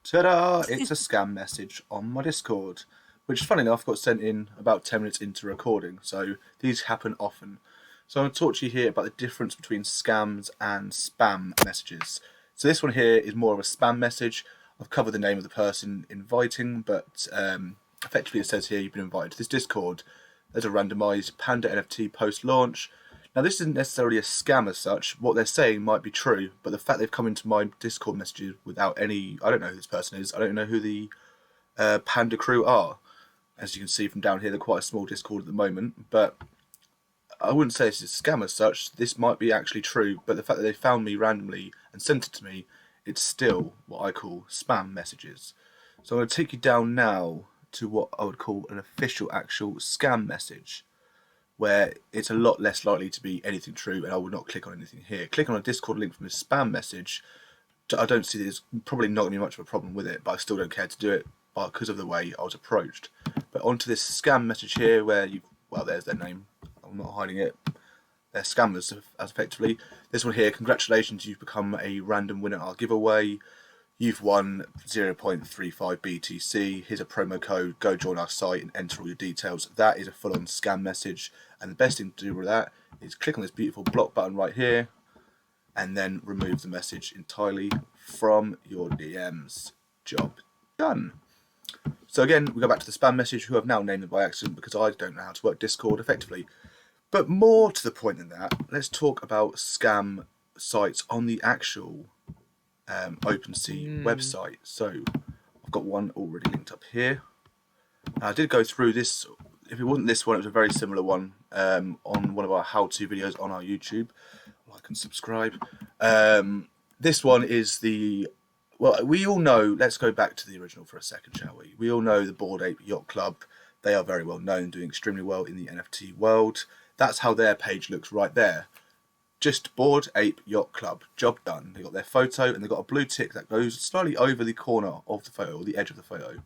Ta-da! It's a scam message on my Discord, which, funny enough, got sent in about 10 minutes into recording. So these happen often. So I'm going to talk to you here about the difference between scams and spam messages. So this one here is more of a spam message. I've covered the name of the person inviting, but effectively it says here you've been invited to this Discord. There's a randomized Panda NFT post-launch. Now this isn't necessarily a scam as such. What they're saying might be true, but the fact they've come into my Discord messages without any... I don't know who this person is. I don't know who the Panda crew are. As you can see from down here, they're quite a small Discord at the moment, but I wouldn't say this is a scam as such. This might be actually true, but the fact that they found me randomly and sent it to me, it's still what I call spam messages. So I'm going to take you down now to what I would call an official actual scam message, where it's a lot less likely to be anything true, and I will not click on anything here. Click on a Discord link from a spam message. I don't see there's probably not going to be much of a problem with it, but I still don't care to do it because of the way I was approached. But onto this scam message here, where there's their name. I'm not hiding it. They're scammers, as effectively. This one here, congratulations, you've become a random winner at our giveaway. You've won 0.35 BTC. Here's a promo code. Go join our site and enter all your details. That is a full-on scam message. And the best thing to do with that is click on this beautiful block button right here. and then remove the message entirely from your DMs. Job done. So again, we go back to the spam message, who I've now named them by accident because I don't know how to work Discord effectively. But more to the point than that, let's talk about scam sites on the actual OpenSea website. So I've got one already linked up here. I did go through this. If it wasn't this one, it was a very similar one on one of our how-to videos on our YouTube. Like and subscribe. This one is the... Well, we all know... Let's go back to the original for a second, shall we? We all know the Bored Ape Yacht Club. They are very well known, doing extremely well in the NFT world. That's how their page looks right there. Just Bored Ape Yacht Club. Job done. They got their photo and they've got a blue tick that goes slightly over the corner of the photo, or the edge of the photo.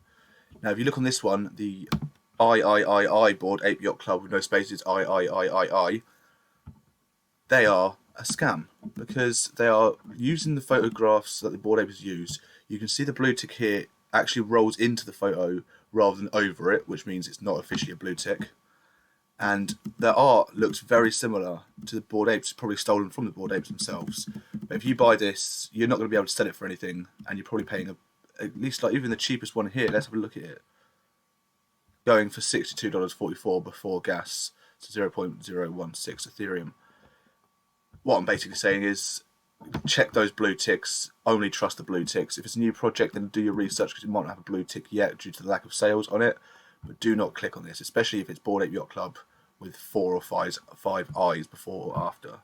Now, if you look on this one, the I Bored Ape Yacht Club with no spaces, I. They are a scam because they are using the photographs that the Bored Ape has used. You can see the blue tick here actually rolls into the photo rather than over it, which means it's not officially a blue tick. And their art looks very similar to the Bored Apes, probably stolen from the Bored Apes themselves. But if you buy this, you're not going to be able to sell it for anything, and you're probably paying at least, like, even the cheapest one here. Let's have a look at it. Going for $62.44 before gas, so 0.016 Ethereum. What I'm basically saying is, check those blue ticks. Only trust the blue ticks. If it's a new project, then do your research because it might not have a blue tick yet due to the lack of sales on it. But do not click on this, especially if it's Bored Ape Yacht Club with 4 or 5 eyes before or after.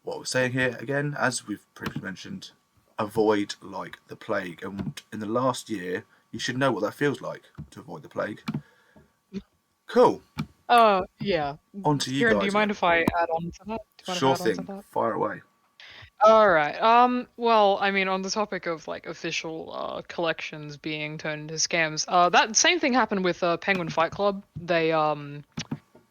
What we're saying here, again, as we've previously mentioned, avoid like the plague. And in the last year, you should know what that feels like to avoid the plague. Cool. Yeah. On to you Kieran, guys. do you mind if I add on to that? Sure thing. Fire away. Alright, well, I mean, on the topic of, like, official, collections being turned into scams, that same thing happened with, Penguin Fight Club. They,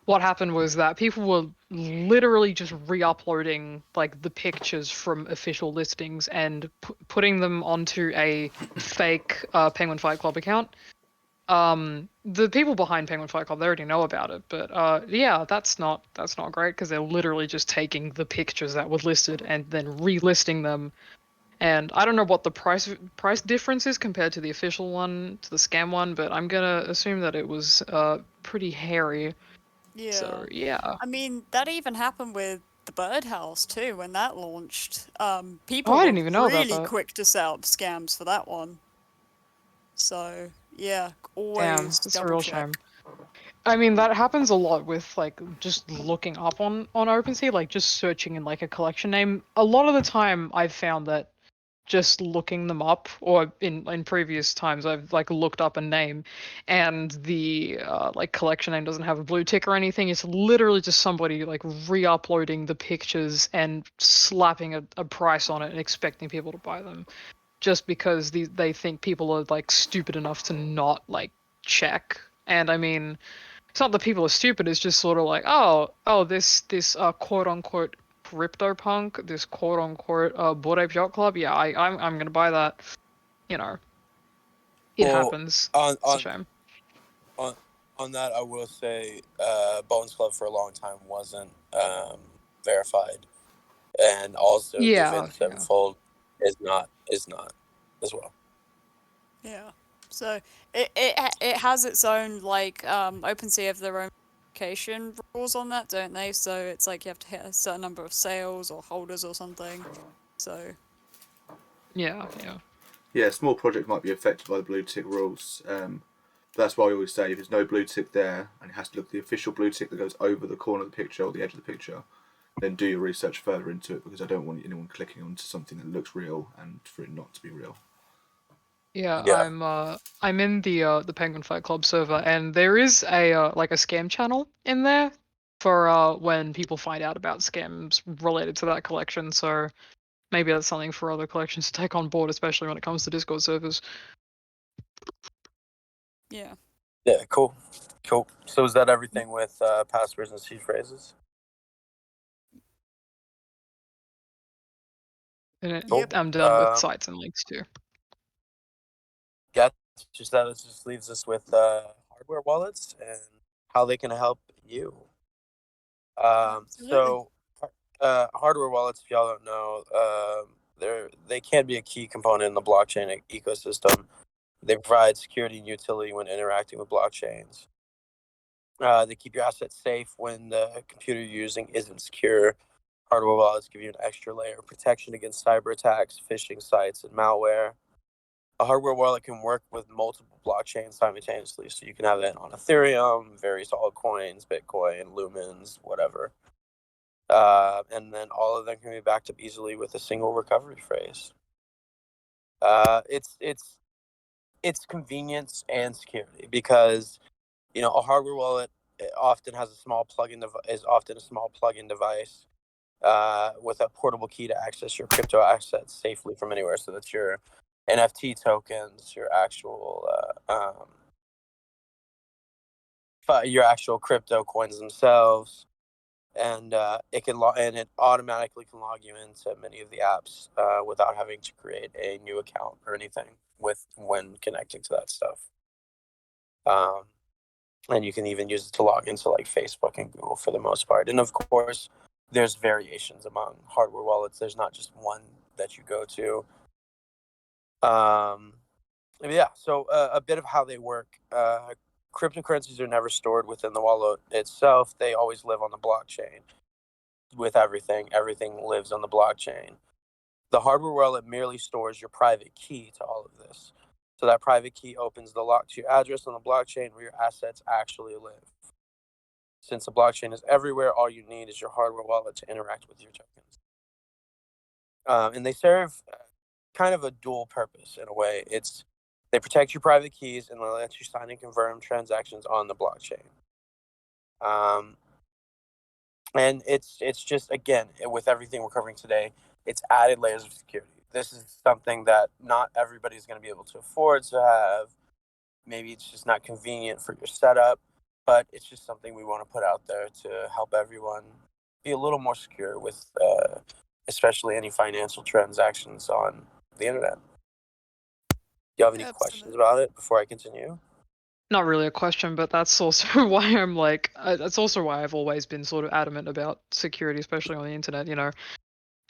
what happened was that people were literally just re-uploading, like, the pictures from official listings and putting them onto a fake, Penguin Fight Club account. The people behind Penguin Fight Club, they already know about it, but yeah, that's not great because they're literally just taking the pictures that were listed and then relisting them. And I don't know what the price difference is compared to the official one, to the scam one, but I'm gonna assume that it was pretty hairy. Yeah. So yeah. I mean, that even happened with the Birdhouse too when that launched. People I were didn't even know about really that. quick to set up scams for that one. So yeah, always Damn, it's a double real check. shame. I mean, that happens a lot with, like, just looking up on OpenSea, like, just searching in, like, a collection name. A lot of the time, I've found that just looking them up, or in previous times, I've, like, looked up a name, and the, like, collection name doesn't have a blue tick or anything. It's literally just somebody, like, re-uploading the pictures and slapping a price on it and expecting people to buy them. Just because they think people are, like, stupid enough to not, like, check. And I mean, it's not that people are stupid, it's just sort of like, this quote-unquote CryptoPunk, this quote-unquote Bored Ape Yacht Club, yeah, I'm gonna buy that. You know, it happens. It's a shame. On that, I will say Bones Club for a long time wasn't verified. And also Defend Sevenfold is not as well. Yeah. So it has its own, like, OpenSea have their own verification rules on that, don't they? So it's like you have to hit a certain number of sales or holders or something. So Yeah. Yeah, a small project might be affected by the blue tick rules. That's why I always say if there's no blue tick there and it has to look at the official blue tick that goes over the corner of the picture or the edge of the picture, then do your research further into it because I don't want anyone clicking onto something that looks real and for it not to be real. Yeah. I'm in the Penguin Fight Club server, and there is a like a scam channel in there for when people find out about scams related to that collection. So maybe that's something for other collections to take on board, especially when it comes to Discord servers. yeah. Yeah, cool. So is that everything with passwords and seed phrases? And Cool. I'm done with sites and links too. Yeah, that just leaves us with hardware wallets and how they can help you. So hardware wallets, if y'all don't know, they can be a key component in the blockchain ecosystem. They provide security and utility when interacting with blockchains. They keep your assets safe when the computer you're using isn't secure. Hardware wallets give you an extra layer of protection against cyber attacks, phishing sites, and malware. A hardware wallet can work with multiple blockchains simultaneously, so you can have it on Ethereum, various altcoins, Bitcoin, Lumens, whatever. And then all of them can be backed up easily with a single recovery phrase. It's convenience and security because a hardware wallet often has a small plug-in device with a portable key to access your crypto assets safely from anywhere. So that's your NFT tokens, your actual crypto coins themselves, and it automatically can log you into many of the apps without having to create a new account or anything when connecting to that stuff. And you can even use it to log into like Facebook and Google for the most part. And of course, there's variations among hardware wallets. There's not just one that you go to. So a bit of how they work. Cryptocurrencies are never stored within the wallet itself. They always live on the blockchain. With everything lives on the blockchain. The hardware wallet merely stores your private key to all of this. So that private key opens the lock to your address on the blockchain where your assets actually live. Since the blockchain is everywhere, all you need is your hardware wallet to interact with your tokens. And they serve kind of a dual purpose in a way. They protect your private keys and they let you sign and confirm transactions on the blockchain. And it's just, again, with everything we're covering today, it's added layers of security. This is something that not everybody's going to be able to afford to have. Maybe it's just not convenient for your setup, but it's just something we want to put out there to help everyone be a little more secure with especially any financial transactions on the internet. Do you have any questions about it before I continue? Not really a question, but that's also why I'm like, that's also why I've always been sort of adamant about security, especially on the internet.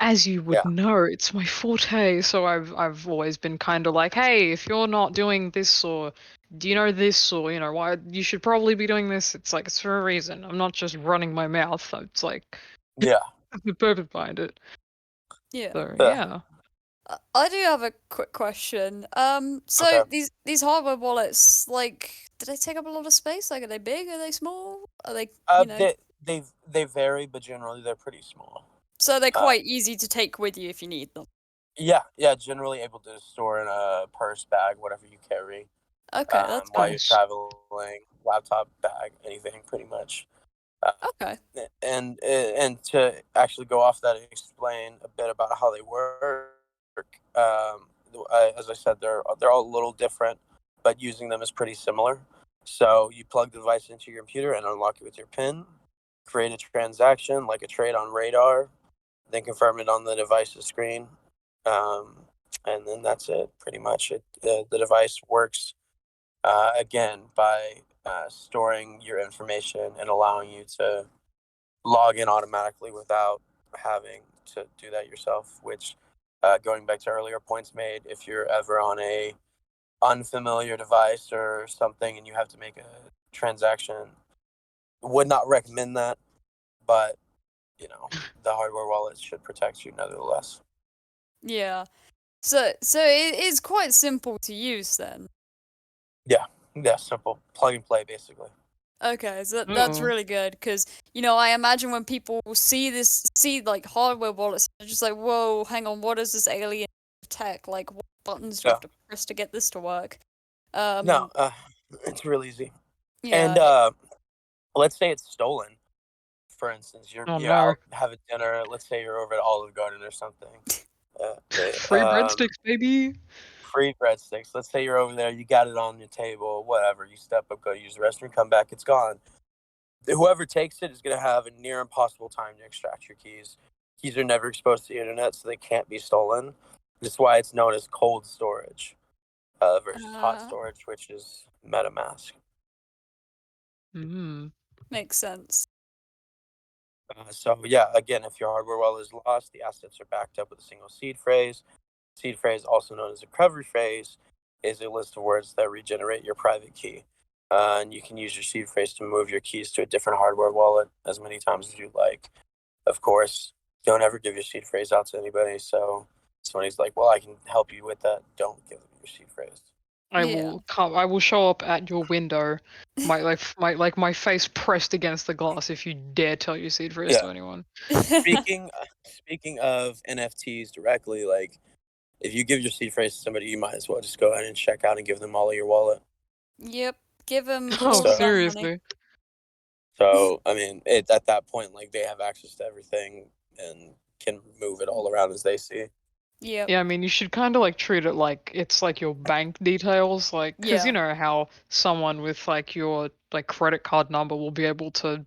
As you would know, it's my forte. So I've always been kind of like, hey, if you're not doing this, or do you know this, or why you should probably be doing this. It's like it's for a reason. I'm not just running my mouth. It's like the purpose behind it. Yeah. So yeah. I do have a quick question. So Okay. these hardware wallets, like, do they take up a lot of space? Like, are they big? Are they small? Are they, They vary, but generally they're pretty small. So they're quite easy to take with you if you need them. Yeah. Generally able to store in a purse, bag, whatever you carry. Okay, that's while you're traveling, laptop, bag, anything, pretty much. Okay. And to actually go off that and explain a bit about how they work. As I said, they're all a little different, but using them is pretty similar. So you plug the device into your computer and unlock it with your PIN. Create a transaction like a trade on Radar, then confirm it on the device's screen, and then that's it. Pretty much, the device works again by storing your information and allowing you to log in automatically without having to do that yourself. Which, going back to earlier points made, if you're ever on a unfamiliar device or something and you have to make a transaction, would not recommend that. But the hardware wallet should protect you nevertheless. Yeah. So it is quite simple to use then. Yeah, simple plug and play basically. Okay, so that's really good because I imagine when people see like hardware wallets, they're just like, whoa, hang on, what is this alien tech? Like, what buttons do you have to press to get this to work? No, it's real easy. Yeah. And let's say it's stolen. For instance, you're no. out having dinner. Let's say you're over at Olive Garden or something. Free breadsticks, baby. Free breadsticks. Let's say you're over there. You got it on your table. Whatever. You step up, go use the restroom, come back. It's gone. Whoever takes it is going to have a near impossible time to extract your keys. Keys are never exposed to the internet, so they can't be stolen. That's why it's known as cold storage versus hot storage, which is MetaMask. Makes sense. So yeah, again, if your hardware wallet is lost, the assets are backed up with a single seed phrase. Seed phrase, also known as a recovery phrase, is a list of words that regenerate your private key. And you can use your seed phrase to move your keys to a different hardware wallet as many times as you like. Of course, don't ever give your seed phrase out to anybody. So somebody's like, "Well, I can help you with that." Don't give them your seed phrase. I Yeah. will come. I will show up at your window, my face pressed against the glass if you dare tell your seed phrase to Yeah. anyone. Speaking of NFTs directly, like if you give your seed phrase to somebody, you might as well just go ahead and check out and give them all of your wallet. Yep. Give them Oh, all of that money. seriously? So I mean, at that point, like they have access to everything and can move it all around as they see. Yep. Yeah, I mean, you should kind of like treat it like it's like your bank details, like because Yeah. you know how someone with like your like credit card number will be able to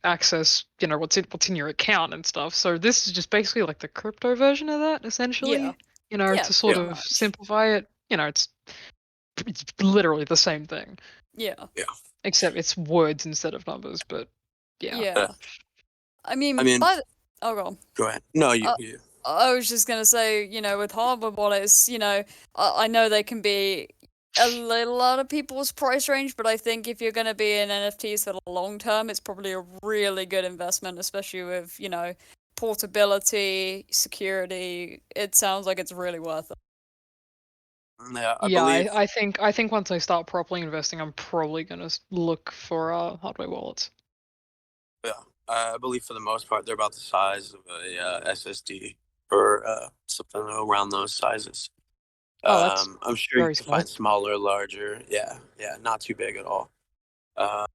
access, you know, what's in your account and stuff. So this is just basically like the crypto version of that, essentially. Yeah. You know, Yeah, to sort pretty of much. simplify it. You know, it's literally the same thing, Yeah. except it's words instead of numbers. But yeah. Yeah. I mean, oh, go on. Go ahead. No, you. I was just gonna say, you know, with hardware wallets, you know, I know they can be a little out of people's price range, but I think if you're gonna be in NFTs for the long term, it's probably a really good investment, especially with, you know, portability, security. It sounds like it's really worth it. Yeah, I think once I start properly investing, I'm probably gonna look for hardware wallets. Yeah, I believe for the most part they're about the size of a SSD or something around those sizes. Oh, that's I'm sure you very can small. find smaller, larger. Yeah, not too big at all. I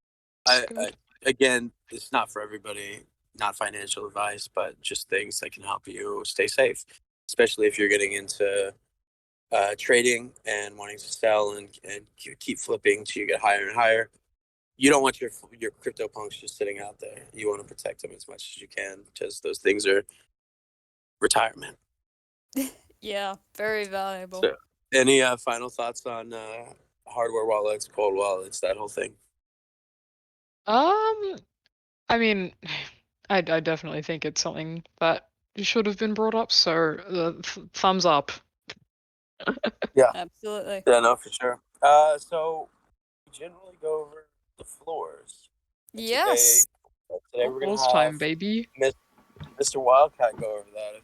again, it's not for everybody. Not financial advice, but just things that can help you stay safe, especially if you're getting into trading and wanting to sell and keep flipping till you get higher and higher. You don't want your crypto punks just sitting out there. You want to protect them as much as you can because those things are retirement. Yeah, very valuable. So, any final thoughts on hardware wallets, cold wallets, that whole thing? I mean, I definitely think it's something that should have been brought up. So thumbs up. Yeah, Absolutely. yeah, no, for sure. So we generally go over the floors. And Yes. Today we're gonna All's have time, baby. Mr. Wildcat go over that.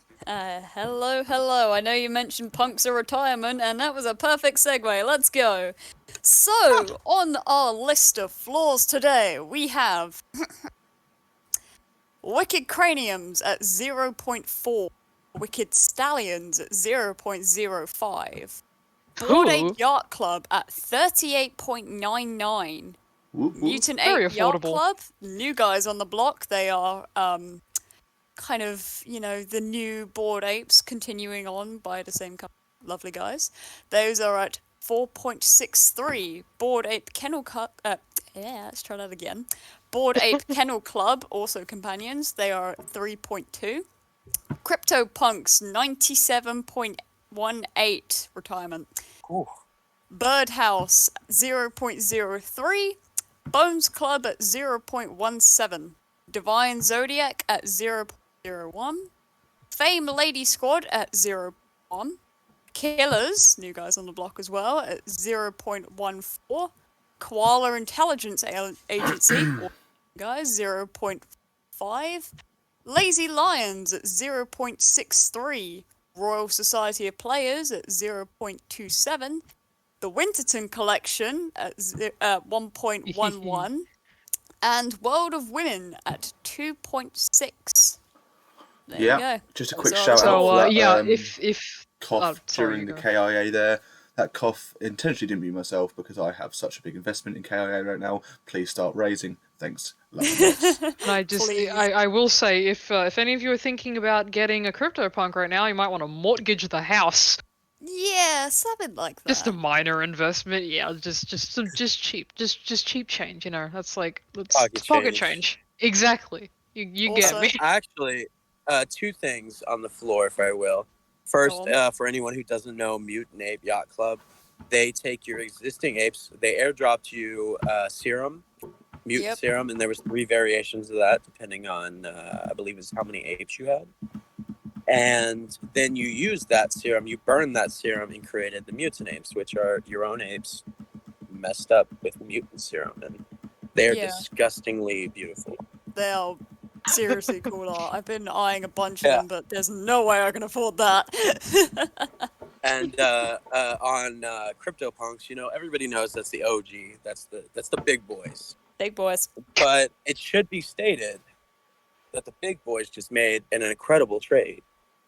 Hello. I know you mentioned punks are retirement, and that was a perfect segue. Let's go. So, on our list of floors today, we have Wicked Craniums at 0.4, Wicked Stallions at 0.05, Bored Ape Ooh, Yacht Club at 38.99, Whoop, whoop. Mutant Very Ape Yacht affordable. Club, new guys on the block. They are kind of, you know, the new Bored Apes continuing on by the same company. Lovely guys. Those are at 4.63. Bored Ape Kennel Club. Let's try that again. Bored Ape Kennel Club, also companions. They are at 3.2. CryptoPunks 97.18 retirement. Ooh. Birdhouse 0.03. Bones Club at 0.17. Divine Zodiac at 0.01. Fame Lady Squad at 0.1. Killers, new guys on the block as well, at 0.14. Koala Intelligence Agency, guys, 0.5. Lazy Lions at 0.63. Royal Society of Players at 0.27. The Winterton Collection at 1.11. And World of Women at 2.6. There you go. Just a Those quick are shout the out So for that. yeah, if Cough sorry, during you the go. KIA there. That cough intentionally didn't be myself because I have such a big investment in KIA right now. Please start raising. Thanks. Love you lots. And I just Please. I will say if any of you are thinking about getting a CryptoPunk right now, you might want to mortgage the house. Yeah, something like that. Just a minor investment, yeah. Just cheap, just cheap change. You know, that's like it's pocket change. Exactly. You get Also- me. Actually, two things on the floor, if I will. First, Go on. for anyone who doesn't know Mutant Ape Yacht Club, they take your existing apes, they airdrop you serum, mutant Yep. serum, and there was 3 variations of that depending on I believe it's how many apes you had. And then you used that serum, you burned that serum and created the mutant apes, which are your own apes messed up with mutant serum, and they're Yeah. disgustingly beautiful. They are seriously cool art. I've been eyeing a bunch of Yeah. them, but there's no way I can afford that. And on CryptoPunks, you know, everybody knows that's the OG, that's the big boys. Big boys. But it should be stated that the big boys just made an incredible trade.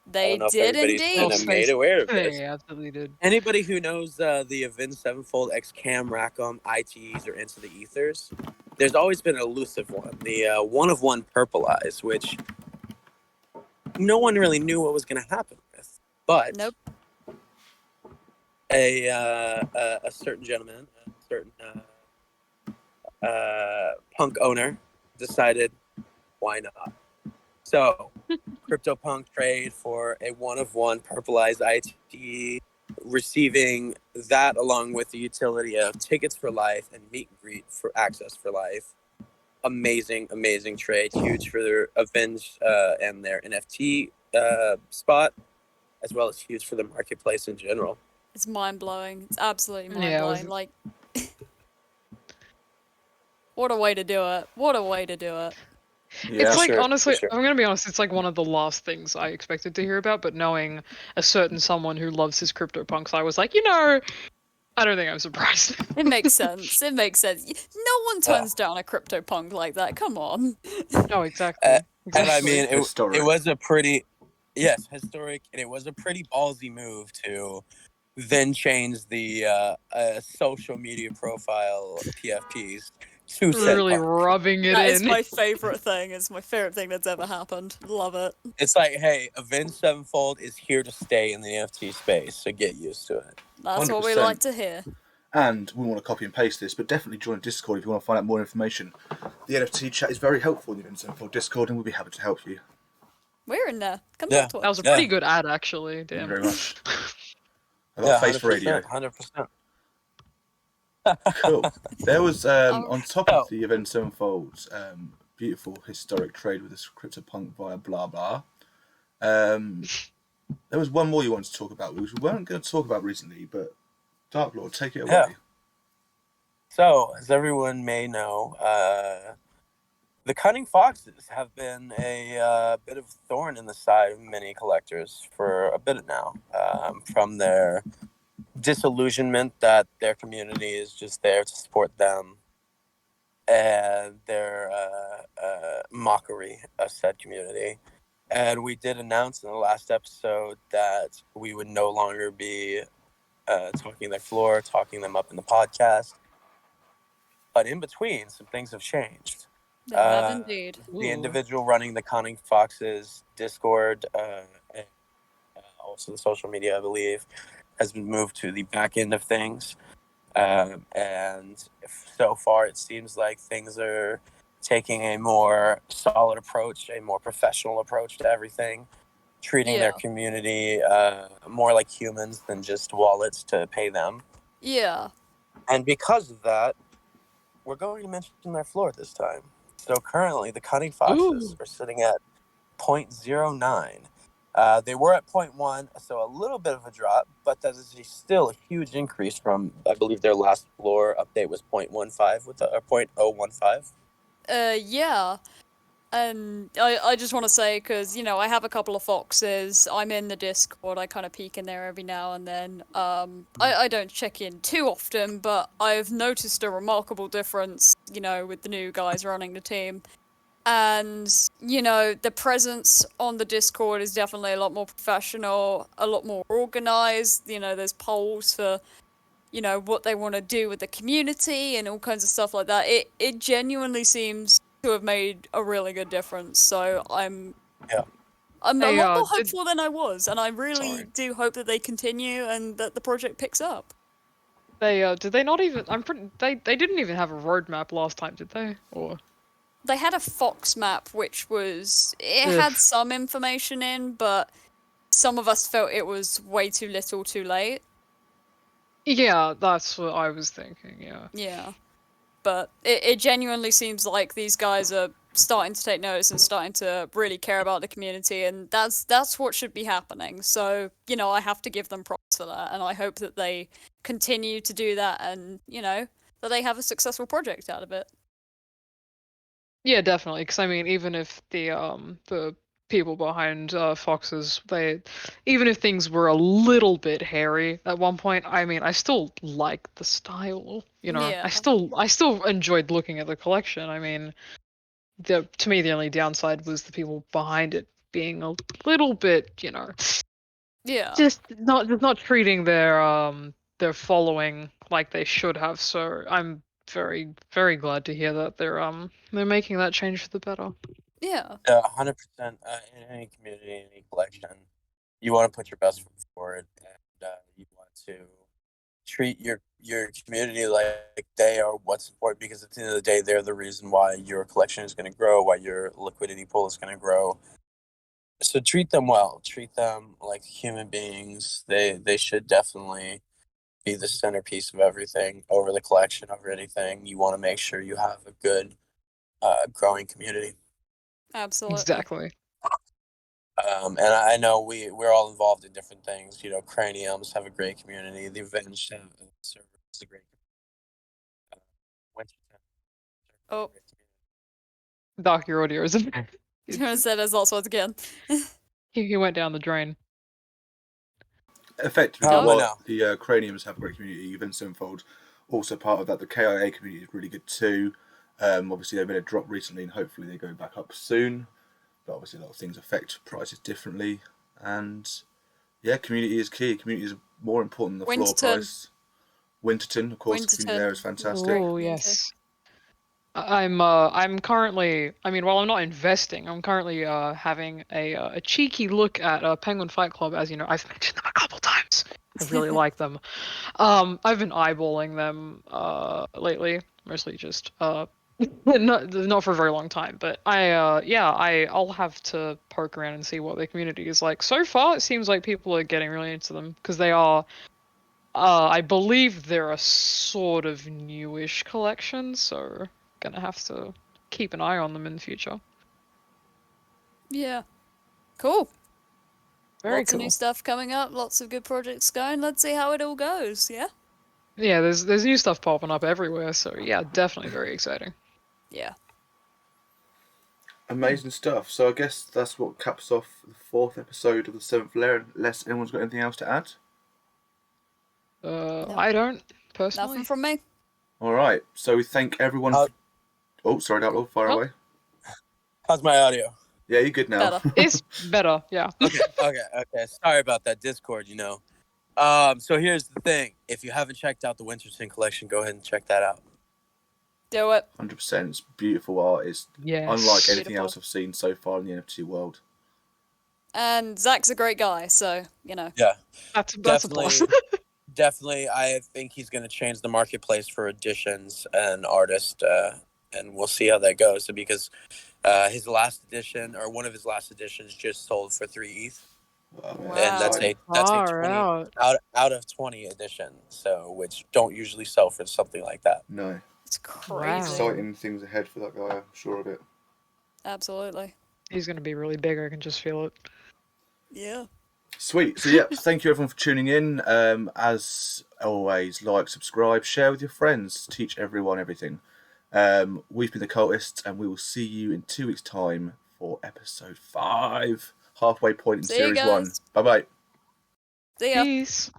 I They don't know if did everybody's indeed. kind of made aware of this. They absolutely did. Anybody who knows the Avin Sevenfold, XCAM, Rackham, ITs, or Into the Ethers, there's always been an elusive one, the one-of-one Purple Eyes, which no one really knew what was going to happen with. But Nope. a certain gentleman, a certain punk owner, decided, why not? So, CryptoPunk trade for a one-of-one Purple Eyes IT, receiving that along with the utility of tickets for life and meet and greet for access for life. Amazing, amazing trade. Huge for their Avenge and their NFT spot, as well as huge for the marketplace in general. It's mind-blowing. It's absolutely Yeah, mind-blowing. Like, what a way to do it. What a way to do it. Yeah. It's like, sure, honestly, for sure. I'm gonna be honest, it's like one of the last things I expected to hear about, but knowing a certain someone who loves his CryptoPunks, I was like, you know, I don't think I'm surprised. It makes sense. It makes sense. No one turns down a CryptoPunk like that. Come on. No, exactly. And I Exactly. mean, Historic. it was a pretty, yes, historic, and it was a pretty ballsy move to then change the social media profile PFPs to said Really punk. rubbing it That in. is my favorite thing. It's my favorite thing that's ever happened. Love it. It's like, hey, Avenged Sevenfold is here to stay in the NFT space, so get used to it. That's what we 100%. like to hear. And we want to copy and paste this, but definitely join Discord if you want to find out more information. The NFT chat is very helpful in the Untitled Discord, and we'll be happy to help you. We're in there. Come Yeah. talk to That was us. a pretty good ad, actually. Thank you Damn. very much. I got a face for radio. 100%. Cool. There was on top Oh. of the Event Sevenfold's beautiful historic trade with this CryptoPunk via blah blah. There was one more you wanted to talk about, which we weren't going to talk about recently, but Dark Lord, take it away. Yeah. So, as everyone may know, the Cunning Foxes have been a bit of a thorn in the side of many collectors for a bit now, from their disillusionment that their community is just there to support them, and their mockery of said community. And we did announce in the last episode that we would no longer be talking their floor, talking them up in the podcast. But in between, some things have changed. They have indeed. The Ooh. individual running the Cunning Foxes Discord, and also the social media, I believe, has been moved to the back end of things. And so far, it seems like things are taking a more solid approach, a more professional approach to everything, treating their Yeah. community more like humans than just wallets to pay them. Yeah. And because of that, we're going to mention their floor this time. So currently, the Cunning Foxes are sitting at 0.09. They were at 0.1, so a little bit of a drop, but that is still a huge increase from, I believe, their last floor update was 0.15 or 0.015. Yeah. And I just want to say, because, you know, I have a couple of foxes. I'm in the Discord. I kind of peek in there every now and then. I don't check in too often, but I've noticed a remarkable difference, you know, with the new guys running the team. And, you know, the presence on the Discord is definitely a lot more professional, a lot more organized. You know, there's polls for, you know, what they want to do with the community and all kinds of stuff like that. It genuinely seems to have made a really good difference. So I'm a lot more hopeful than I was, and I really do hope that they continue and that the project picks up. They did they not even? They didn't even have a roadmap last time, did they? Or They had a Fox map, which was had some information in, but some of us felt it was way too little, too late. yeah, that's what I was thinking. Yeah. Yeah. but it genuinely seems like these guys are starting to take notice and starting to really care about the community, and that's what should be happening. So, you know, I have to give them props for that, and I hope that they continue to do that, and, you know, that they have a successful project out of it. Yeah, definitely. Because I mean, even if the people behind Foxes, even if things were a little bit hairy at one point, I mean, I still like the style. You know, Yeah. I still enjoyed looking at the collection. I mean, to me, the only downside was the people behind it being a little bit, you know, Yeah. just not treating their following like they should have. So I'm very very glad to hear that they're making that change for the better. Yeah. 100%. In any community, in any collection, you want to put your best foot forward, and you want to treat your community like they are what's important, because at the end of the day, they're the reason why your collection is going to grow, why your liquidity pool is going to grow. So treat them well. Treat them like human beings. They should definitely be the centerpiece of everything, over the collection, over anything. You want to make sure you have a good, growing community. Absolutely. Exactly. And I know we're all involved in different things. You know, Craniums have a great community. The Avenged have a server is a great community. Winterton. Oh. Doc, your audio is Said as lost once again. he went down the drain. Effectively, Probably the Craniums have a great community. Even Sevenfold, also part of that. The KIA community is really good too. Obviously, they've been a drop recently, and hopefully they go back up soon. But obviously, a lot of things affect prices differently. And yeah, community is key. Community is more important than the floor Winterton. price. Winterton, of course, the community there is fantastic. Oh yes. I'm currently, I mean, while I'm not investing, I'm currently having a cheeky look at Penguin Fight Club. As you know, I've mentioned them a couple times. I really like them. I've been eyeballing them lately, mostly just not for a very long time, but I'll have to poke around and see what their community is like. So far, it seems like people are getting really into them, because they are, I believe they're a sort of newish collection, so gonna have to keep an eye on them in the future. Yeah. Cool. Very Lots cool. of new stuff coming up, lots of good projects going. Let's see how it all goes, yeah? Yeah, there's new stuff popping up everywhere, so yeah, definitely very exciting. Yeah. Amazing stuff. So I guess that's what caps off the 4th episode of the 7th Lair, unless anyone's got anything else to add. No. I don't, personally. Nothing from me. Alright, so we thank everyone Oh, sorry, Outlaw, fire away. How's my audio? Yeah, you're good now. Better. It's better, yeah. Okay. Sorry about that, Discord, you know. So here's the thing. If you haven't checked out the Winterton collection, go ahead and check that out. Do it. 100%. It's beautiful art. It's Yes. unlike anything Beautiful. else I've seen so far in the NFT world. And Zach's a great guy, so, you know. Yeah. That's Definitely. a plus. Definitely, I think he's going to change the marketplace for editions and artists, and we'll see how that goes. So because his last edition, or one of his last editions, just sold for 3 ETH, Wow. and that's a Far 20 out. out of 20 edition. So which don't usually sell for something like that. No. It's crazy. Wow. Exciting things ahead for that guy, I'm sure of it. Absolutely. He's gonna be really big, I can just feel it. Yeah. Sweet. So yeah, thank you everyone for tuning in. As always, like, subscribe, share with your friends, teach everyone everything. We've been the Cultists, and we will see you in 2 weeks' time for episode 5, halfway point in See you series 1. guys. Bye bye. See ya. Peace.